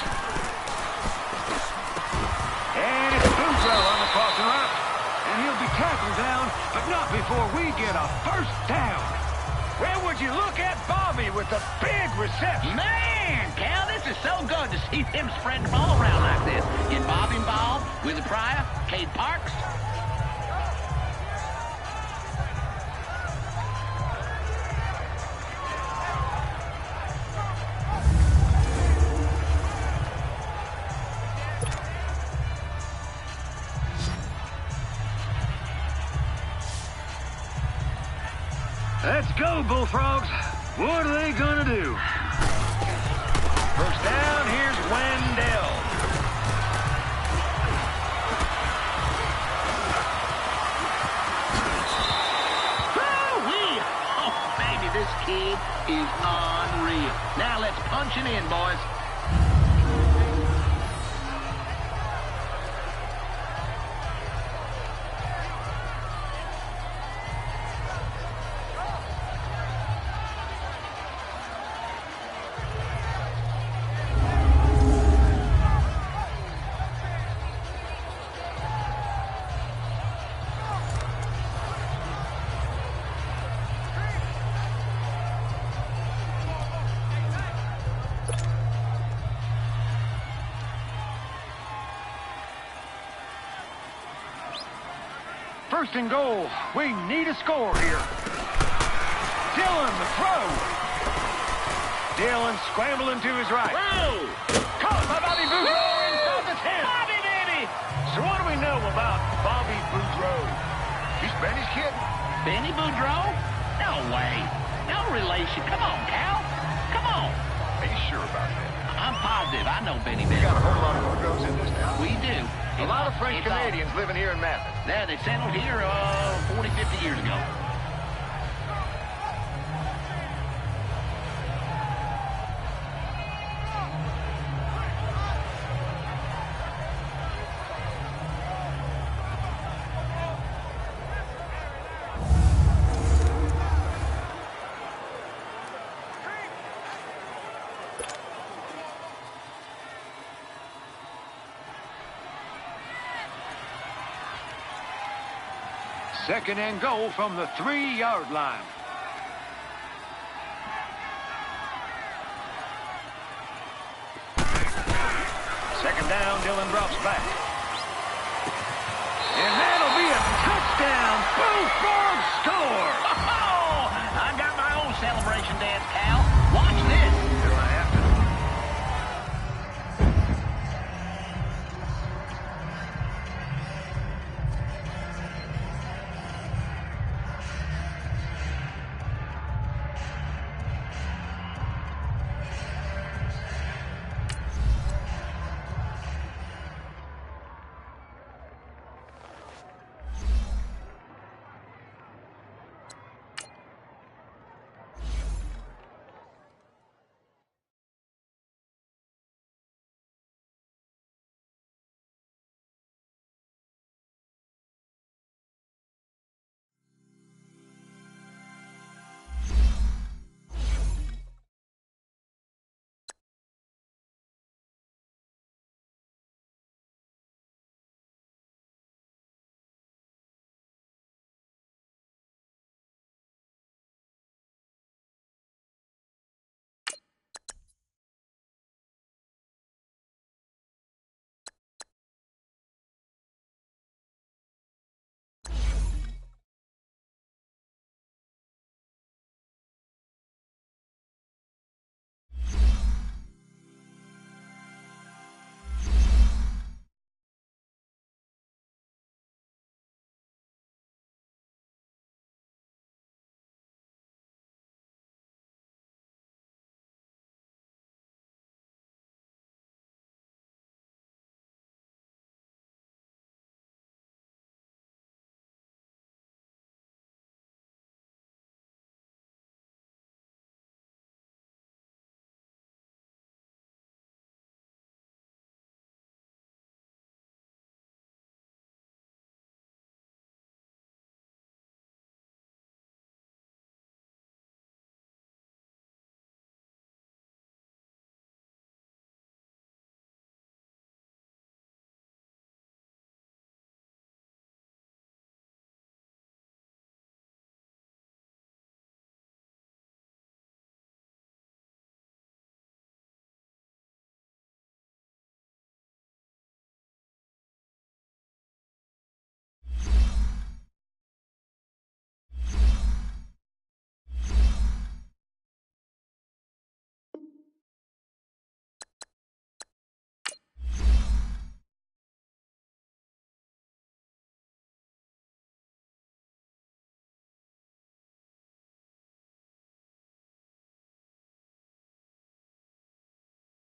Speaker 8: And it's Boudreaux on the crossing route. And he'll be tackled down, but not before we get a first down. Where would you look at Bobby with the big reception?
Speaker 9: Man, Cal, this is so good to see them spread the ball around like this. Get Bobby involved, Willie Pryor, Cade Parks.
Speaker 8: Let's go, Bullfrogs. What are they gonna do? First down, here's Wendell.
Speaker 9: Woo-wee! Oh, baby, this kid is unreal. Now let's punch it in, boys.
Speaker 8: First and goal. We need a score here. Dillon, the throw. Dillon scrambling to his right.
Speaker 9: Whoa!
Speaker 8: Caught by Bobby Boudreaux inside the 10.
Speaker 9: Bobby, baby!
Speaker 8: So what do we know about Bobby Boudreaux? He's Benny's kid.
Speaker 9: Benny Boudreaux? No way. No relation. Come on, Cal. Come on.
Speaker 8: Are you sure about that?
Speaker 9: I'm positive. I know Benny
Speaker 8: We
Speaker 9: Benny.
Speaker 8: got a whole lot of Boudreaux in this town.
Speaker 9: We do.
Speaker 8: A lot of French Canadians living here in Memphis.
Speaker 9: Yeah, they settled here 40, 50 years ago.
Speaker 8: Second and goal from the 3-yard line. Second down, Dillon drops back.